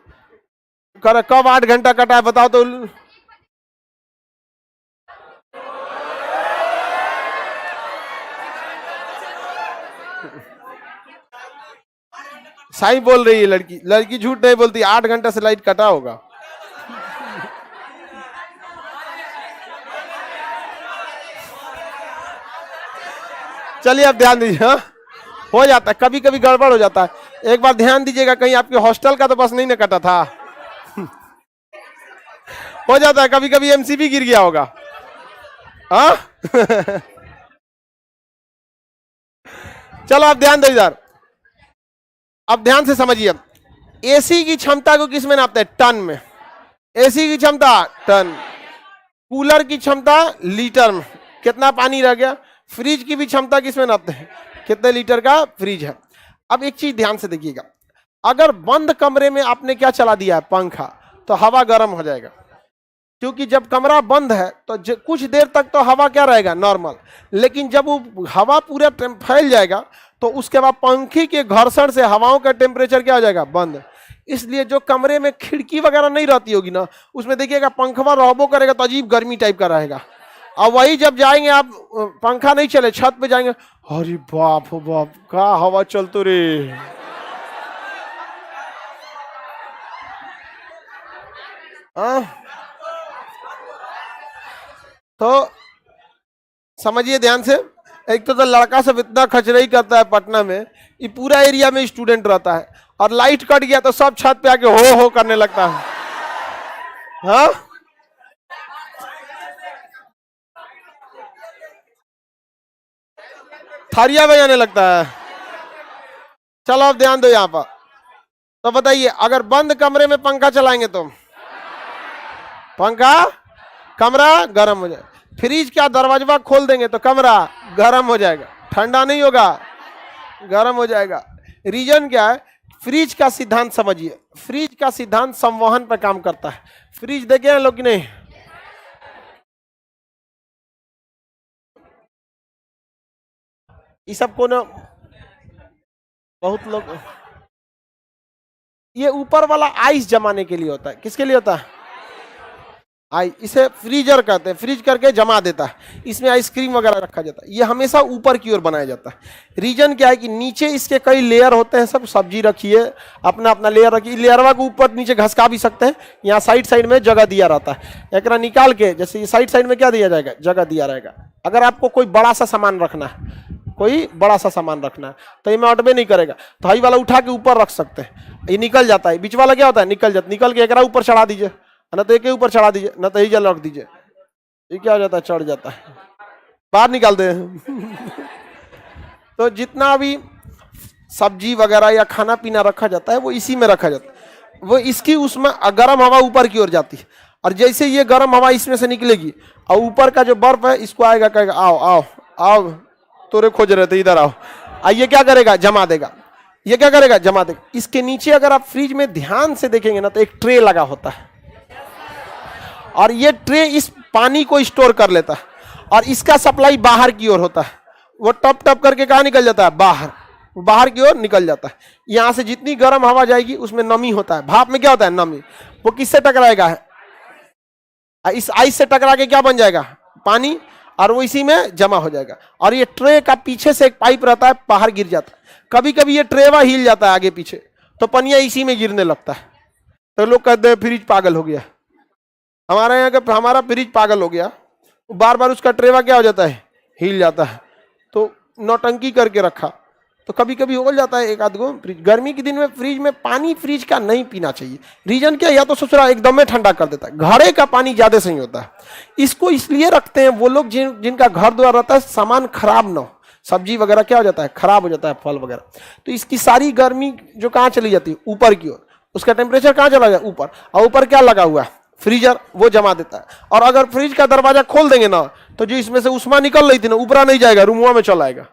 कब 8 घंटा कटा है बताओ तो। सही बोल रही है लड़की, लड़की झूठ नहीं बोलती, 8 घंटा से लाइट कटा होगा। चलिए अब ध्यान दीजिए, हाँ? हो जाता है, कभी कभी गड़बड़ हो जाता है। एक बार ध्यान दीजिएगा, कहीं आपके हॉस्टल का तो बस नहीं ना कटा था। हो जाता है, कभी कभी एमसीबी गिर गया होगा, हाँ? चलो अब ध्यान दो इधर, अब ध्यान से समझिए। एसी की क्षमता को किस में नापते हैं? टन में। एसी की क्षमता टन, कूलर की क्षमता लीटर में, कितना पानी रह गया। फ्रिज की भी क्षमता किस में नापते हैं? कितने लीटर का फ्रिज है। अब एक चीज ध्यान से देखिएगा, अगर बंद कमरे में आपने क्या चला दिया है? पंखा, तो हवा गर्म हो जाएगा, क्योंकि जब कमरा बंद है तो कुछ देर तक तो हवा क्या रहेगा? नॉर्मल। लेकिन जब वो हवा पूरा फैल जाएगा तो उसके बाद पंखे के घर्षण से हवाओं का टेम्परेचर क्या हो जाएगा? बंद। इसलिए जो कमरे में खिड़की वगैरह नहीं रहती होगी ना, उसमें देखिएगा पंखा रहबो करेगा तो अजीब गर्मी टाइप का रहेगा। और वही जब जाएंगे आप, पंखा नहीं चले, छत पे जाएंगे, अरे बाप हो बाप, का हवा चलतो रे। तो समझिए ध्यान से, एक तो लड़का सब इतना खचरई करता है पटना में, ये पूरा एरिया में स्टूडेंट रहता है, और लाइट कट गया तो सब छत पे आके हो करने लगता है, हाँ? थारिया बजाने लगता है। चलो अब ध्यान दो यहाँ पर, तो बताइए अगर बंद कमरे में पंखा चलाएंगे तो पंखा, कमरा गर्म हो जाए। फ्रिज का दरवाजा खोल देंगे तो कमरा गर्म हो जाएगा, ठंडा नहीं होगा, गर्म हो जाएगा। रीजन क्या है? फ्रिज का सिद्धांत समझिए, फ्रिज का सिद्धांत संवहन पर काम करता है। फ्रिज देखे हैं लोग कि नहीं? ये सब को ना बहुत लोग, ये ऊपर वाला आइस जमाने के लिए होता है। किसके लिए होता है? आई, इसे फ्रीजर कहते हैं, फ्रीज करके जमा देता है। इसमें आइसक्रीम वगैरह रखा जाता है। ये हमेशा ऊपर की ओर बनाया जाता है। रीजन क्या है कि नीचे इसके कई लेयर होते हैं, सब सब्जी रखिए, अपना अपना लेयर रखिए, लेयरवा को ऊपर नीचे घसका भी सकते हैं। यहाँ साइड साइड में जगह दिया रहता है, एक निकाल के जैसे साइड साइड में क्या दिया जाएगा? जगह दिया रहेगा। अगर आपको कोई बड़ा सा सामान रखना है, कोई बड़ा सा सामान रखना है, तो ये में अटबे नहीं करेगा, तो हाई वाला उठा के ऊपर रख सकते हैं, ये निकल जाता है। बीच वाला क्या होता है? निकल जाता, निकल के एक ऊपर चढ़ा दीजिए, न तो एक के ऊपर चढ़ा दीजिए, न तो ही जल रख दीजिए, ये क्या हो जाता है? चढ़ जाता है, बाहर निकाल दे। तो जितना भी सब्जी वगैरह या खाना पीना रखा जाता है वो इसी में रखा जाता है। वो इसकी उसमें गर्म हवा ऊपर की ओर जाती है, और जैसे ये गर्म हवा इसमें से निकलेगी और ऊपर का जो बर्फ है इसको आएगा, कहेगा आओ आओ आओ, तोरे खोज रहे थे, इधर आओ। ये क्या करेगा? जमा देगा। ये क्या करेगा? जमा देगा। इसके नीचे अगर आप फ्रिज में ध्यान से देखेंगे ना, तो एक ट्रे लगा होता है, और ये ट्रे इस पानी को स्टोर कर लेता है, और इसका सप्लाई बाहर की ओर होता है। वो टप टप करके कहाँ निकल जाता है? बाहर, बाहर की ओर निकल जाता है। यहां से जितनी गर्म हवा जाएगी उसमें नमी होता है। भाप में क्या होता है? नमी। वो किससे टकराएगा? इस आइस से टकरा के क्या बन जाएगा? पानी, और वो इसी में जमा हो जाएगा। और ये ट्रे का पीछे से एक पाइप रहता है, बाहर गिर जाता है। कभी कभी ये ट्रेवा हिल जाता है आगे पीछे, तो पनिया इसी में गिरने लगता है। तो लोग कहते हैं फ्रिज पागल हो गया। हमारे यहाँ का हमारा फ्रिज पागल हो गया, बार बार उसका ट्रेवा क्या हो जाता है, हिल जाता है। तो नौटंकी करके रखा, तो कभी कभी हो जाता है एक आध गो फ्रिज। गर्मी के दिन में फ्रिज में पानी फ्रिज का नहीं पीना चाहिए। रीजन क्या, या तो ससुरा एकदम में ठंडा कर देता है, घड़े का पानी ज्यादा सही होता है। इसको इसलिए रखते हैं वो लोग जिनका घर द्वार रहता है, सामान खराब ना हो, सब्जी वगैरह क्या हो जाता है, खराब हो जाता है, फल वगैरह। तो इसकी सारी गर्मी जो कहाँ चली जाती है, ऊपर की ओर, उसका टेम्परेचर कहाँ चला जाए, ऊपर। और ऊपर क्या लगा हुआ है, फ्रीजर, वो जमा देता है। और अगर फ्रिज का दरवाजा खोल देंगे ना, तो जो इसमें से उष्मा निकल रही थी ना, ऊपरा नहीं जाएगा, रूमुआ में चला आएगा,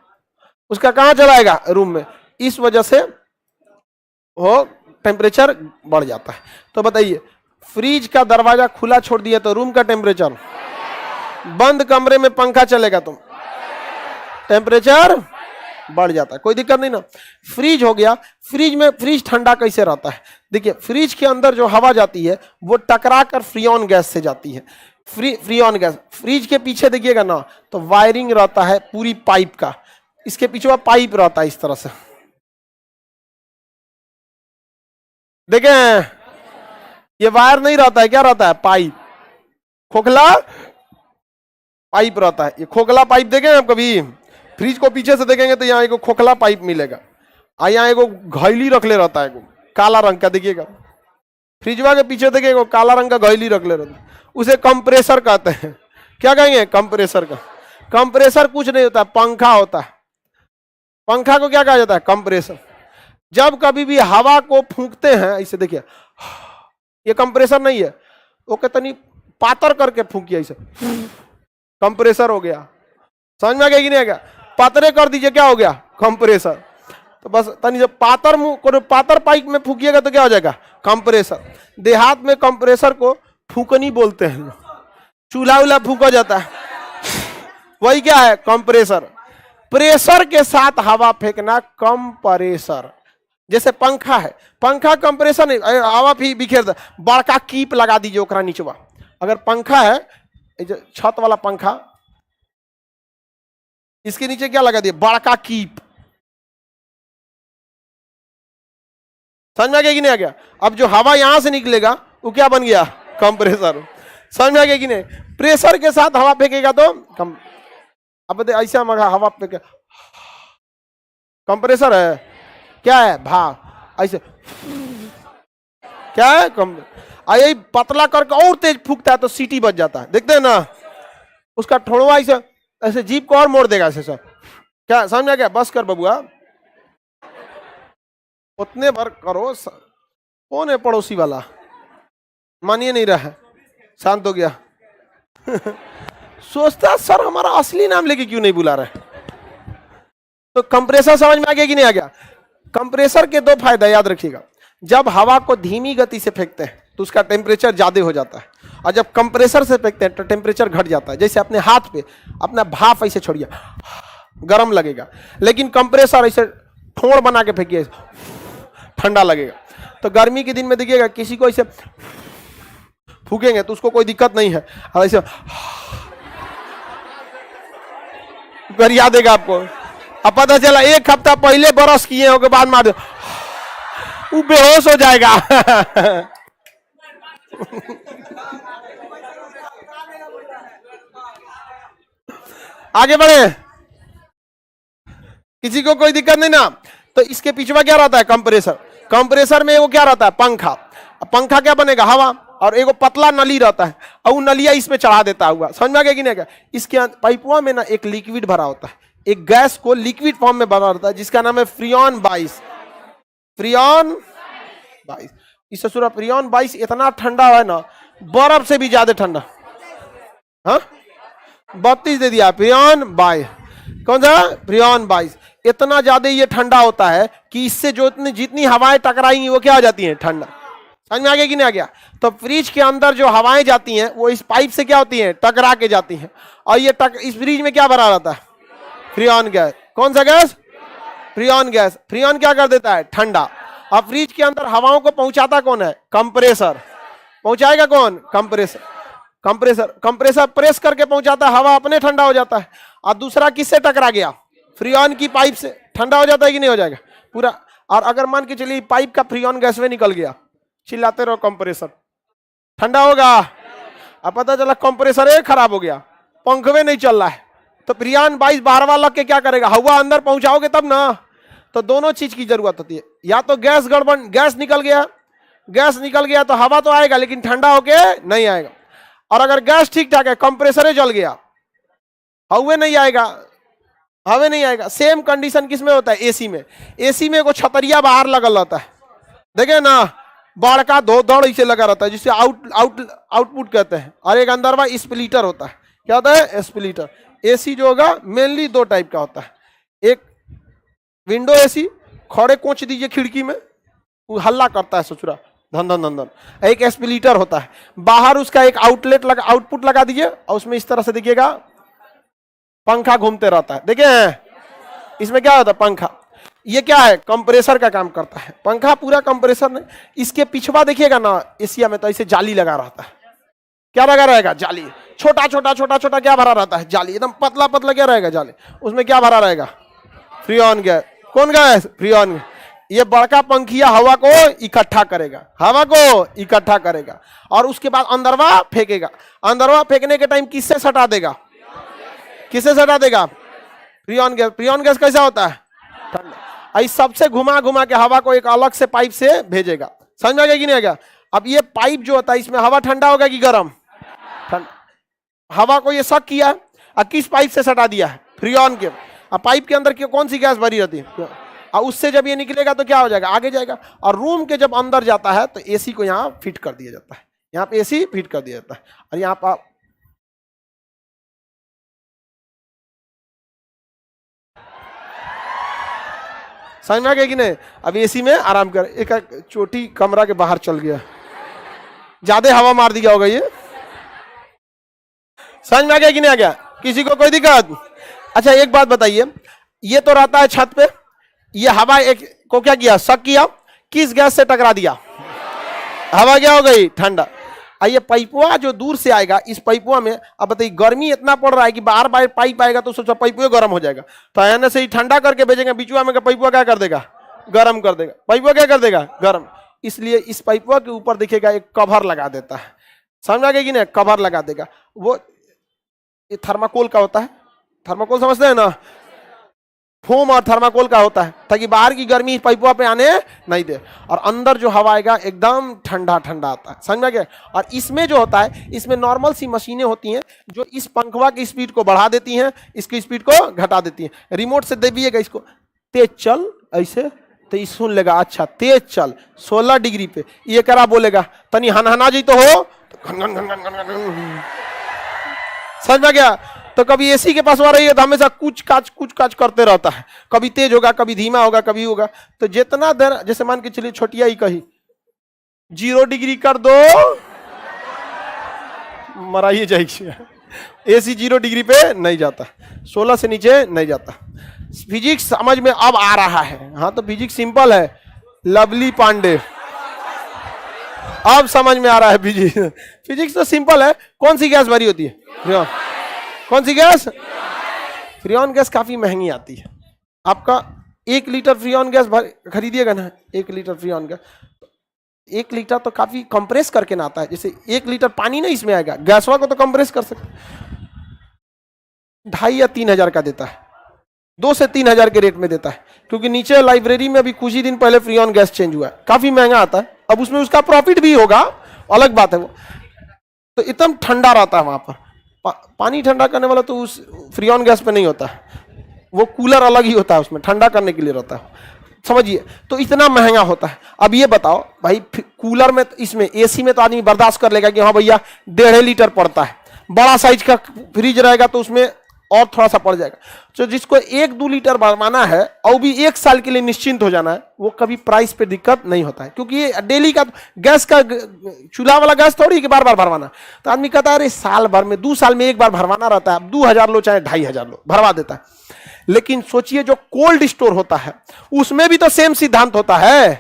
उसका कहाँ चलाएगा, रूम में। इस वजह से वो टेम्परेचर बढ़ जाता है। तो बताइए, फ्रिज का दरवाजा खुला छोड़ दिया तो रूम का टेम्परेचर, बंद कमरे में पंखा चलेगा तो टेम्परेचर बढ़ जाता है, कोई दिक्कत नहीं ना। फ्रिज हो गया, फ्रिज में, फ्रिज ठंडा कैसे रहता है, देखिए फ्रिज के अंदर जो हवा जाती है वो टकरा कर फ्रियोन गैस से जाती है। फ्रियोन गैस, फ्रिज के पीछे देखिएगा ना, तो वायरिंग रहता है पूरी पाइप का, इसके पीछे वो पाइप रहता है इस तरह से, देखें ये वायर नहीं रहता है, क्या रहता है, पाइप, खोखला पाइप रहता है। ये खोखला पाइप देखें आप कभी, फ्रिज को पीछे से देखेंगे तो यहाँ एक खोखला पाइप मिलेगा, और यहाँ एक घैली रख ले रहता है, काला रंग का, देखिएगा फ्रिजवा के पीछे देखिएगा काला रंग का घैली रख ले रहता है, उसे कंप्रेसर कहते हैं। क्या कहेंगे, कंप्रेसर का। कंप्रेसर कुछ नहीं होता, पंखा होता है। पंखा को क्या कहा जाता है, कंप्रेसर। जब कभी भी हवा को फूंकते हैं ऐसे, देखिए ये कंप्रेसर नहीं है, वो कितनी पातर करके फूंकिए ऐसे, कंप्रेसर हो गया। समझ में आ गया कि नहीं आ गया, पातरे कर दीजिए, क्या हो गया, कंप्रेसर। तो बस तनी जब पातर पाइप में फूकिएगा तो क्या हो जाएगा, कंप्रेसर। देहात में कंप्रेसर को फूकनी बोलते हैं, चूल्हा उल्हा फूका जाता है, वही क्या है, कंप्रेसर। प्रेशर के साथ हवा फेंकना कंप्रेसर। जैसे पंखा है, पंखा कंप्रेसर नहीं, हवा भी बिखेर दे, बड़का कीप लगा दीजिए ओकरा नीचवा। अगर पंखा है, छत वाला पंखा, इसके नीचे क्या लगा दिए, बड़का कीप। समझ में आ गया कि नहीं आ गया। अब जो हवा यहां से निकलेगा वो क्या बन गया, कंप्रेसर। समझ में आ गया कि नहीं। प्रेशर के साथ हवा फेंकेगा तो कम, अब ऐसा हवा फेंके, कंप्रेसर है, क्या है, भाप, ऐसे क्या है, कम। यही पतला करके और तेज फूकता है तो सीटी बच जाता है, देखते हैं ना, उसका ठोड़वा ऐसे ऐसे जीप को और मोड़ देगा ऐसे सब। क्या समझ में आ गया, बस कर बबुआ, उतने भर करो। कौन है पड़ोसी वाला, मानिए नहीं रहा है, शांत हो गया। सोचता सर हमारा असली नाम लेके क्यों नहीं बुला रहे। तो कंप्रेसर समझ में आ गया कि नहीं आ गया। कंप्रेसर के दो फायदा याद रखिएगा, जब हवा को धीमी गति से फेंकते हैं तो उसका टेम्परेचर ज्यादा हो जाता है, और जब कंप्रेसर से फेंकते हैं तो टेम्परेचर घट जाता है। जैसे अपने हाथ पे अपना भाप ऐसे छोड़िए, गर्म लगेगा, लेकिन कंप्रेसर ऐसे ठोड़ बना के फेंकिए, ठंडा लगेगा। तो गर्मी के दिन में देखिएगा किसी को ऐसे फूकेंगे तो उसको कोई दिक्कत नहीं है, और ऐसे गरिया देगा आपको। अब पता चला एक हफ्ता पहले बरस किए हो के बाद मार, वो बेहोश हो जाएगा। आगे बढ़े, किसी को कोई दिक्कत नहीं ना। तो इसके पीछे क्या रहता है, कंप्रेसर। कंप्रेसर में वो क्या रहता है, पंखा। पंखा क्या बनेगा, हवा, और एगो पतला नली रहता है, और वो नलिया इस पे चढ़ा देता हुआ। समझ में आ गया कि नहीं गया। इसके पाइपुआ में ना एक लिक्विड भरा होता है, एक गैस को लिक्विड फॉर्म में भरा रहता है, जिसका नाम है फ्रियोन 22। फ्रियोन 22, इस ससुरा फ्रियोन 22 इतना ठंडा है ना, बर्फ से भी ज्यादा ठंडा। हाँ 32 दे दिया, फ्रियोन 22, कौन सा, फ्रियोन 22। इतना ज्यादा ये ठंडा होता है कि इससे जो जितनी हवाएं टकराएंगी वो क्या हो जाती हैं, ठंडा। समझ में आ गया कि नहीं आ गया। तो फ्रिज के अंदर जो हवाएं जाती हैं वो इस पाइप से क्या होती हैं, टकरा के जाती हैं, और ये इस फ्रिज में क्या भरा रहता है, फ्रियोन गैस। कौन सा गैस, फ्रियोन गैस। फ्रियोन क्या कर देता है, ठंडा। अब फ्रिज के अंदर हवाओं को पहुंचाता कौन है, कंप्रेसर। पहुंचाएगा कौन, कंप्रेसर। कंप्रेसर प्रेस करके पहुंचाता है, हवा अपने ठंडा हो जाता है। और दूसरा किससे टकरा गया, फ्रियोन की पाइप से, ठंडा हो जाता है कि नहीं हो जाएगा पूरा। और अगर मान के चलिए पाइप का फ्रियोन गैस में निकल गया, चिल्लाते रहो कंप्रेसर, ठंडा होगा। अब पता चला कंप्रेसर खराब हो गया, पंखवे नहीं चल रहा है, तो फ्रियॉन 22 बारवा लग के क्या करेगा, हवा अंदर पहुंचाओगे तब ना। तो दोनों चीज की जरूरत होती है, या तो गैस गड़बड़, गैस निकल गया तो हवा तो आएगा लेकिन ठंडा होके नहीं आएगा। और अगर गैस ठीक ठाक है, कंप्रेसर जल गया, हवा नहीं आएगा। सेम कंडीशन किसमें होता है, एसी में। एसी में को छतरिया बाहर लगल रहता है, देखे ना, बड़का दौड़ इसे लगा रहता है, जिसे आउटपुट कहते हैं। और एक अंदर में स्प्लिटर होता है, क्या होता है, स्प्लिटर। एसी जो होगा मेनली दो टाइप का होता है, एक विंडो एसी, खड़े कोच दीजिए खिड़की में, वो हल्ला करता है ससुरा, धन धन धन धन। एक स्प्लिटर होता है, बाहर उसका एक आउटपुट लगा दीजिए, और उसमें इस तरह से देखिएगा पंखा घूमते रहता है। देखिए इसमें क्या होता है, पंखा, ये क्या है, कंप्रेसर का काम करता है। पंखा पूरा कंप्रेसर नहीं, इसके पिछवा देखिएगा ना, एशिया में तो ऐसे जाली लगा रहता है। क्या लगा रहेगा, जाली। छोटा छोटा क्या भरा रहता है, जाली। एकदम पतला पतला क्या रहेगा, जाली। उसमें क्या भरा रहेगा, फ्रीऑन गैस। कौन गैस, फ्रीऑन। ये बड़का पंखिया हवा को इकट्ठा करेगा, और उसके बाद अंदरवा फेंकेगा। अंदरवा फेंकने के टाइम किससे सटा देगा, फ्रीऑन गैस। फ्रीऑन गैस कैसा होता है, ठंडा। इस सबसे घुमा के हवा को एक अलग से पाइप से भेजेगा। समझ में आ गया कि नहीं आ गया। अब ये पाइप जो होता है, इसमें हवा ठंडा होगा कि गर्म, ठंडा। हवा को ये शक किया और किस पाइप से सटा दिया है, फ्रीऑन के। अब पाइप के अंदर कौन सी गैस भरी रहती है, और उससे जब ये निकलेगा तो क्या हो जाएगा, आगे जाएगा। और रूम के जब अंदर जाता है तो एसी को यहाँ फिट कर दिया जाता है, यहाँ पे एसी फिट कर दिया जाता है। और यहाँ पर समझ में आ गया कि नहीं। अब एसी में आराम कर, एक चोटी कमरा के बाहर चल गया, ज्यादा हवा मार दिया होगा ये। समझ में आ गया कि नहीं आ गया, किसी को कोई दिक्कत। अच्छा एक बात बताइए, ये तो रहता है छत पे, ये हवा एक को क्या किया, शक किया, किस गैस से टकरा दिया, हवा क्या हो गई, ठंडा। ये पाइपुआ जो दूर से आएगा, इस पाइपुआ में अब बताइए गर्मी इतना पड़ रहा है कि बार बार पाइप आएगा तो सोचा पाइपुआ गर्म हो जाएगा, तो एने से ही ठंडा करके भेजेंगे, बीचुआ में पाइपुआ क्या कर देगा, गर्म कर देगा। पाइपुआ क्या कर देगा, गर्म। इसलिए इस पाइपुआ के ऊपर देखिएगा एक कवर लगा देता है। समझ आ गया कि नहीं, कवर लगा देगा। वो ये थर्माकोल का होता है, थर्माकोल समझते हैं ना, फोम और थर्माकोल का होता है, ताकि बाहर की गर्मी इस पाइपों पे आने नहीं दे, और अंदर जो हवा आएगा एकदम ठंडा ठंडा आता है। समझ में गया। और इसमें जो होता है, इसमें नॉर्मल सी मशीनें होती हैं जो इस पंखवा की स्पीड को बढ़ा देती हैं, इसकी स्पीड को घटा देती हैं। रिमोट से दबिएगा इसको, तेज चल, ऐसे तो इस सुन लेगा, अच्छा तेज चल 16 डिग्री पे। ये करा बोलेगा तनी हनहना जी तो हो, तो घन घन घन घन घन घन। समझ में गया। तो कभी एसी के पास रही है तो हमेशा कुछ काच करते रहता है, कभी तेज होगा, कभी धीमा होगा, कभी होगा। तो जितना देर, जैसे मान के चलिए छोटिया ही कही 0 डिग्री कर दो, मराइए जाइए। एसी 0 डिग्री पे नहीं जाता, 16 से नीचे नहीं जाता। फिजिक्स समझ में अब आ रहा है। हाँ तो फिजिक्स सिंपल है, लवली पांडे, अब समझ में आ रहा है फिजिक्स। फिजिक्स तो सिंपल है। कौन सी गैस भरी होती है, कौन सी गैस, फ्रीऑन गैस काफी महंगी आती है। आपका 1 लीटर फ्रीऑन गैस खरीदिएगा ना, 1 लीटर फ्रीऑन गैस, 1 लीटर तो काफी कंप्रेस करके ना आता है। जैसे 1 लीटर पानी नहीं इसमें आएगा, गैसवा को तो कंप्रेस कर सकते, 2,500 या 3,000 का देता है, 2 से 3,000 के रेट में देता है। क्योंकि नीचे लाइब्रेरी में अभी कुछ ही दिन पहले फ्रीऑन गैस चेंज हुआ है, काफी महंगा आता है। अब उसमें उसका प्रॉफिट भी होगा, अलग बात है वो। तो एकदम ठंडा रहता है वहां पर। पानी ठंडा करने वाला तो उस फ्रीऑन गैस पे नहीं होता है, वो कूलर अलग ही होता है, उसमें ठंडा करने के लिए रहता है, समझिए। तो इतना महंगा होता है। अब ये बताओ भाई, कूलर में, इसमें एसी में तो आदमी बर्दाश्त कर लेगा कि हाँ भैया 1.5 लीटर पड़ता है, बड़ा साइज का फ्रिज रहेगा तो उसमें और थोड़ा सा पड़ जाएगा। तो जिसको 1-2 लीटर भरवाना है और भी 1 साल के लिए निश्चिंत हो जाना है, वो कभी प्राइस पे दिक्कत नहीं होता है। क्योंकि ये डेली का गैस का, चूल्हा वाला गैस थोड़ी कि बार बार भरवाना। तो आदमी कहता है अरे साल भर में 2 साल में 1 बार भरवाना रहता है, अब 2,000 लो चाहे 2,500 लो, भरवा देता है। लेकिन सोचिए जो कोल्ड स्टोर होता है उसमें भी तो सेम सिद्धांत होता है।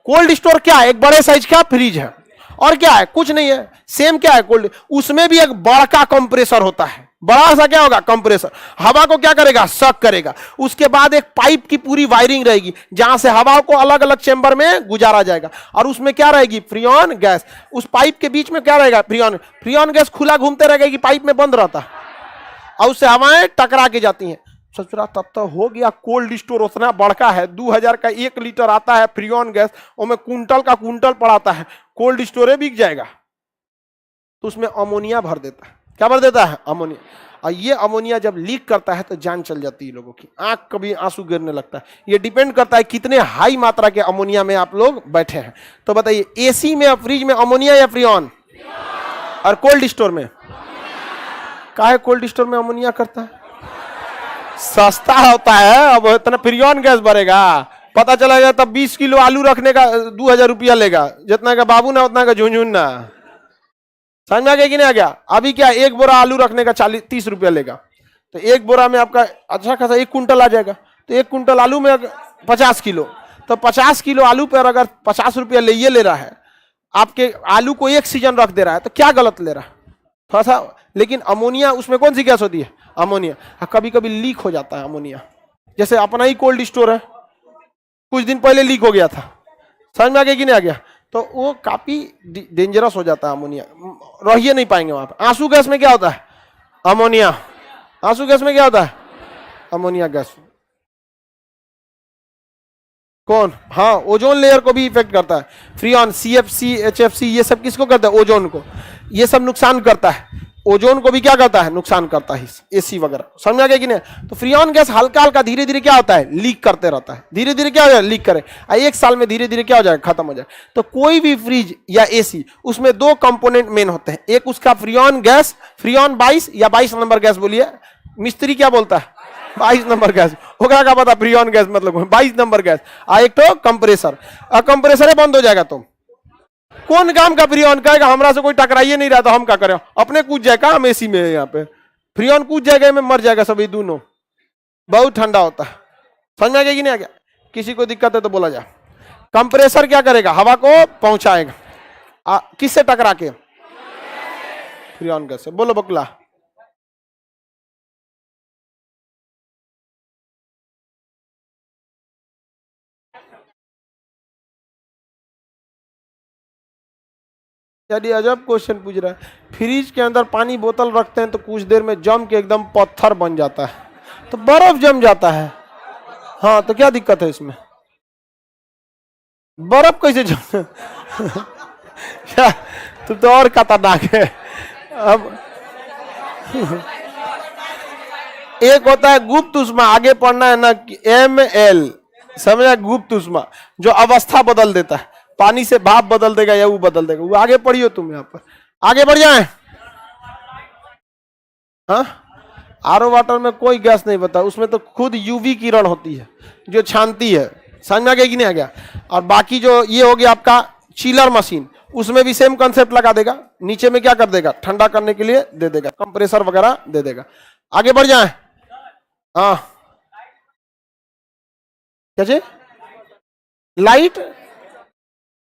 कोल्ड स्टोर क्या है, एक बड़े साइज का फ्रिज है, और क्या है, कुछ नहीं है, सेम क्या है कोल्ड, उसमें भी एक बड़ा कंप्रेसर होता है, बड़ा सा क्या होगा, कंप्रेसर। हवा को क्या करेगा, सक करेगा। उसके बाद एक पाइप की पूरी वायरिंग रहेगी जहां से हवा को अलग अलग चेंबर में गुजारा जाएगा, और उसमें क्या रहेगी, फ्रीऑन गैस। उस पाइप के बीच में क्या रहेगा, फ्रीऑन गैस खुला घूमते रहेगा कि पाइप में बंद रहता है, और उससे हवाएं टकरा के जाती हैं। ससुरा तब तो हो गया कोल्ड स्टोर उतना बड़का है, 2000 का 1 लीटर आता है फ्रीऑन गैस, उसमें कुंटल का कुंटल पड़ाता है, कोल्ड स्टोरे बिक जाएगा। तो उसमें अमोनिया भर देता है। क्या भर देता है? अमोनिया। और ये अमोनिया जब लीक करता है तो जान चल जाती है लोगों की, आंख कभी आंसू गिरने लगता है। ये डिपेंड करता है कितने हाई मात्रा के अमोनिया में आप लोग बैठे हैं। तो बताइए, एसी में, फ्रिज में अमोनिया या फ्रीऑन? और कोल्ड स्टोर में? काहे कोल्ड स्टोर में अमोनिया करता है? सस्ता होता है। अब इतना फ्रीऑन गैस भरेगा, पता चलेगा तब 20 किलो आलू रखने का 2000 रुपया लेगा, जितना का बाबू ना उतना का झुंझुन ना। समझ में आ गया कि नहीं आ गया? अभी क्या 1 बोरा आलू रखने का 30 रुपया लेगा, तो 1 बोरा में आपका अच्छा खासा 1 कुंटल आ जाएगा। तो 1 कुंटल आलू में 50 किलो, तो 50 किलो आलू पर अगर 50 रुपया ले रहा है, आपके आलू को 1 सीजन रख दे रहा है, तो क्या गलत ले रहा है? थोड़ा सा। लेकिन अमोनिया, उसमें कौन सी गैस होती है? अमोनिया। कभी कभी लीक हो जाता है अमोनिया। जैसे अपना ही कोल्ड स्टोर है, कुछ दिन पहले लीक हो गया था। समझ में आ गया कि नहीं आ गया? तो वो काफी डेंजरस हो जाता है अमोनिया, रहिए नहीं पाएंगे वहां पर। आंसू गैस में क्या होता है? अमोनिया। आंसू गैस में क्या होता है? Ammonia gas. कौन? हाँ, ओजोन लेयर को भी इफेक्ट करता है। फ्रीऑन, सीएफसी, एचएफसी, ये सब किसको करता है? ओजोन को। ये सब नुकसान करता है। ओजोन को भी क्या करता है? नुकसान करता है, एसी वगैरह। समझ में आ गया कि नहीं? तो फ्रीऑन गैस हल्का हल्का धीरे धीरे क्या होता है? लीक करते रहता है। धीरे धीरे क्या हो जाए? लीक करे। 1 साल में धीरे धीरे क्या हो जाएगा? खत्म हो जाए। तो कोई भी फ्रिज या एसी, उसमें 2 कंपोनेंट मेन होते हैं। एक उसका फ्रीऑन गैस, फ्रीऑन 22 या 22 नंबर गैस बोलिए, मिस्त्री क्या बोलता है? 22 नंबर गैस। होगा क्या पता फ्रीऑन गैस मतलब 22 नंबर गैस। एक तो कंप्रेसर, कंप्रेसर बंद हो जाएगा तो कौन काम का फ्रीऑन कहेगा? हमरा से कोई टकराइए नहीं रहा तो हम क्या करें? अपने कूद जाएगा, हम एसी में यहाँ पे फ्रीऑन कूद जाएगा, में मर जाएगा सभी दोनों। बहुत ठंडा होता है। समझ में आ गया कि नहीं आ गया? किसी को दिक्कत है तो बोला जाए। कंप्रेसर क्या करेगा? हवा को पहुंचाएगा। किससे टकरा के? फ्रीऑन गैस से। बोलो बकुला। यदि अजब क्वेश्चन पूछ रहा है। फ्रिज के अंदर पानी बोतल रखते हैं तो कुछ देर में जम के एकदम पत्थर बन जाता है, तो बर्फ जम जाता है। हाँ, तो क्या दिक्कत है इसमें? बर्फ कैसे जम? क्या तू तो और खतरनाक है। अब एक होता है गुप्त उष्मा, आगे पढ़ना है ना, ML, समझा? गुप्त उष्मा जो अवस्था बदल देता है, पानी से भाप बदल देगा या वो बदल देगा। वो आगे पढ़ियो तुम, यहाँ पर आगे बढ़ जाए। हाँ, आरओ वाटर में कोई गैस नहीं बता, उसमें तो खुद यूवी किरण होती है जो छानती है। समझ में आ गया कि नहीं आ गया? और बाकी जो ये हो गया आपका चिलर मशीन, उसमें भी सेम कंसेप्ट लगा देगा। नीचे में क्या कर देगा? ठंडा करने के लिए दे देगा, कंप्रेसर वगैरह दे देगा। आगे बढ़ जाए। हाँ, क्या चीज? लाइट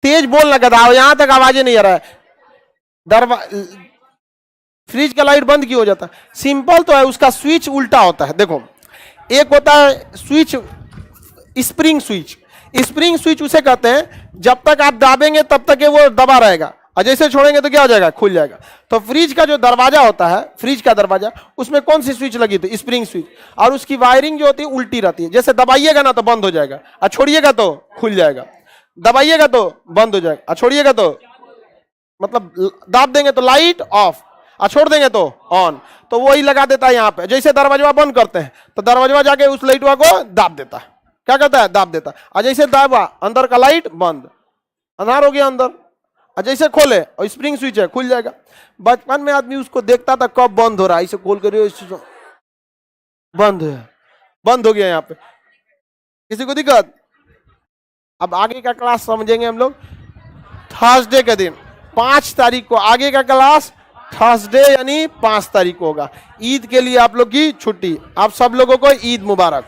तेज बोल लगा था, यहां तक आवाजें नहीं आ रहा है। फ्रिज का लाइट बंद क्यों हो जाता है? सिंपल तो है, उसका स्विच उल्टा होता है। देखो, एक होता है switch, spring switch. Spring switch उसे कहते हैं जब तक आप दाबेंगे तब तक वो दबा रहेगा, और जैसे छोड़ेंगे तो क्या हो जाएगा? खुल जाएगा। तो फ्रिज का जो दरवाजा होता है, फ्रिज का दरवाजा, उसमें कौन सी स्विच लगी थी? Spring switch. और उसकी वायरिंग जो होती है उल्टी रहती है। जैसे दबाइएगा ना तो बंद हो जाएगा, और छोड़िएगा तो खुल जाएगा। दबाइएगा तो बंद हो जाएगा, और छोड़िएगा तो, मतलब दाब देंगे तो लाइट ऑफ, और छोड़ देंगे तो ऑन। तो वही लगा देता है यहाँ पे। जैसे दरवाजा बंद करते हैं तो दरवाजा जाके उस लाइटवा को दाब देता है। क्या करता है? दाब देता है। और जैसे दाबा, अंदर का लाइट बंद, अंधार हो गया अंदर। और जैसे खोले, और स्प्रिंग स्विच है, खुल जाएगा। बचपन में आदमी उसको देखता था कब बंद हो रहा है, इसे खोल कर बंद है, बंद हो गया यहाँ पे। किसी को दिक्कत? अब आगे का क्लास समझेंगे हम लोग थर्सडे के दिन, 5 तारीख को। आगे का क्लास थर्सडे यानी 5 तारीख को होगा। ईद के लिए आप लोग की छुट्टी। आप सब लोगों को ईद मुबारक।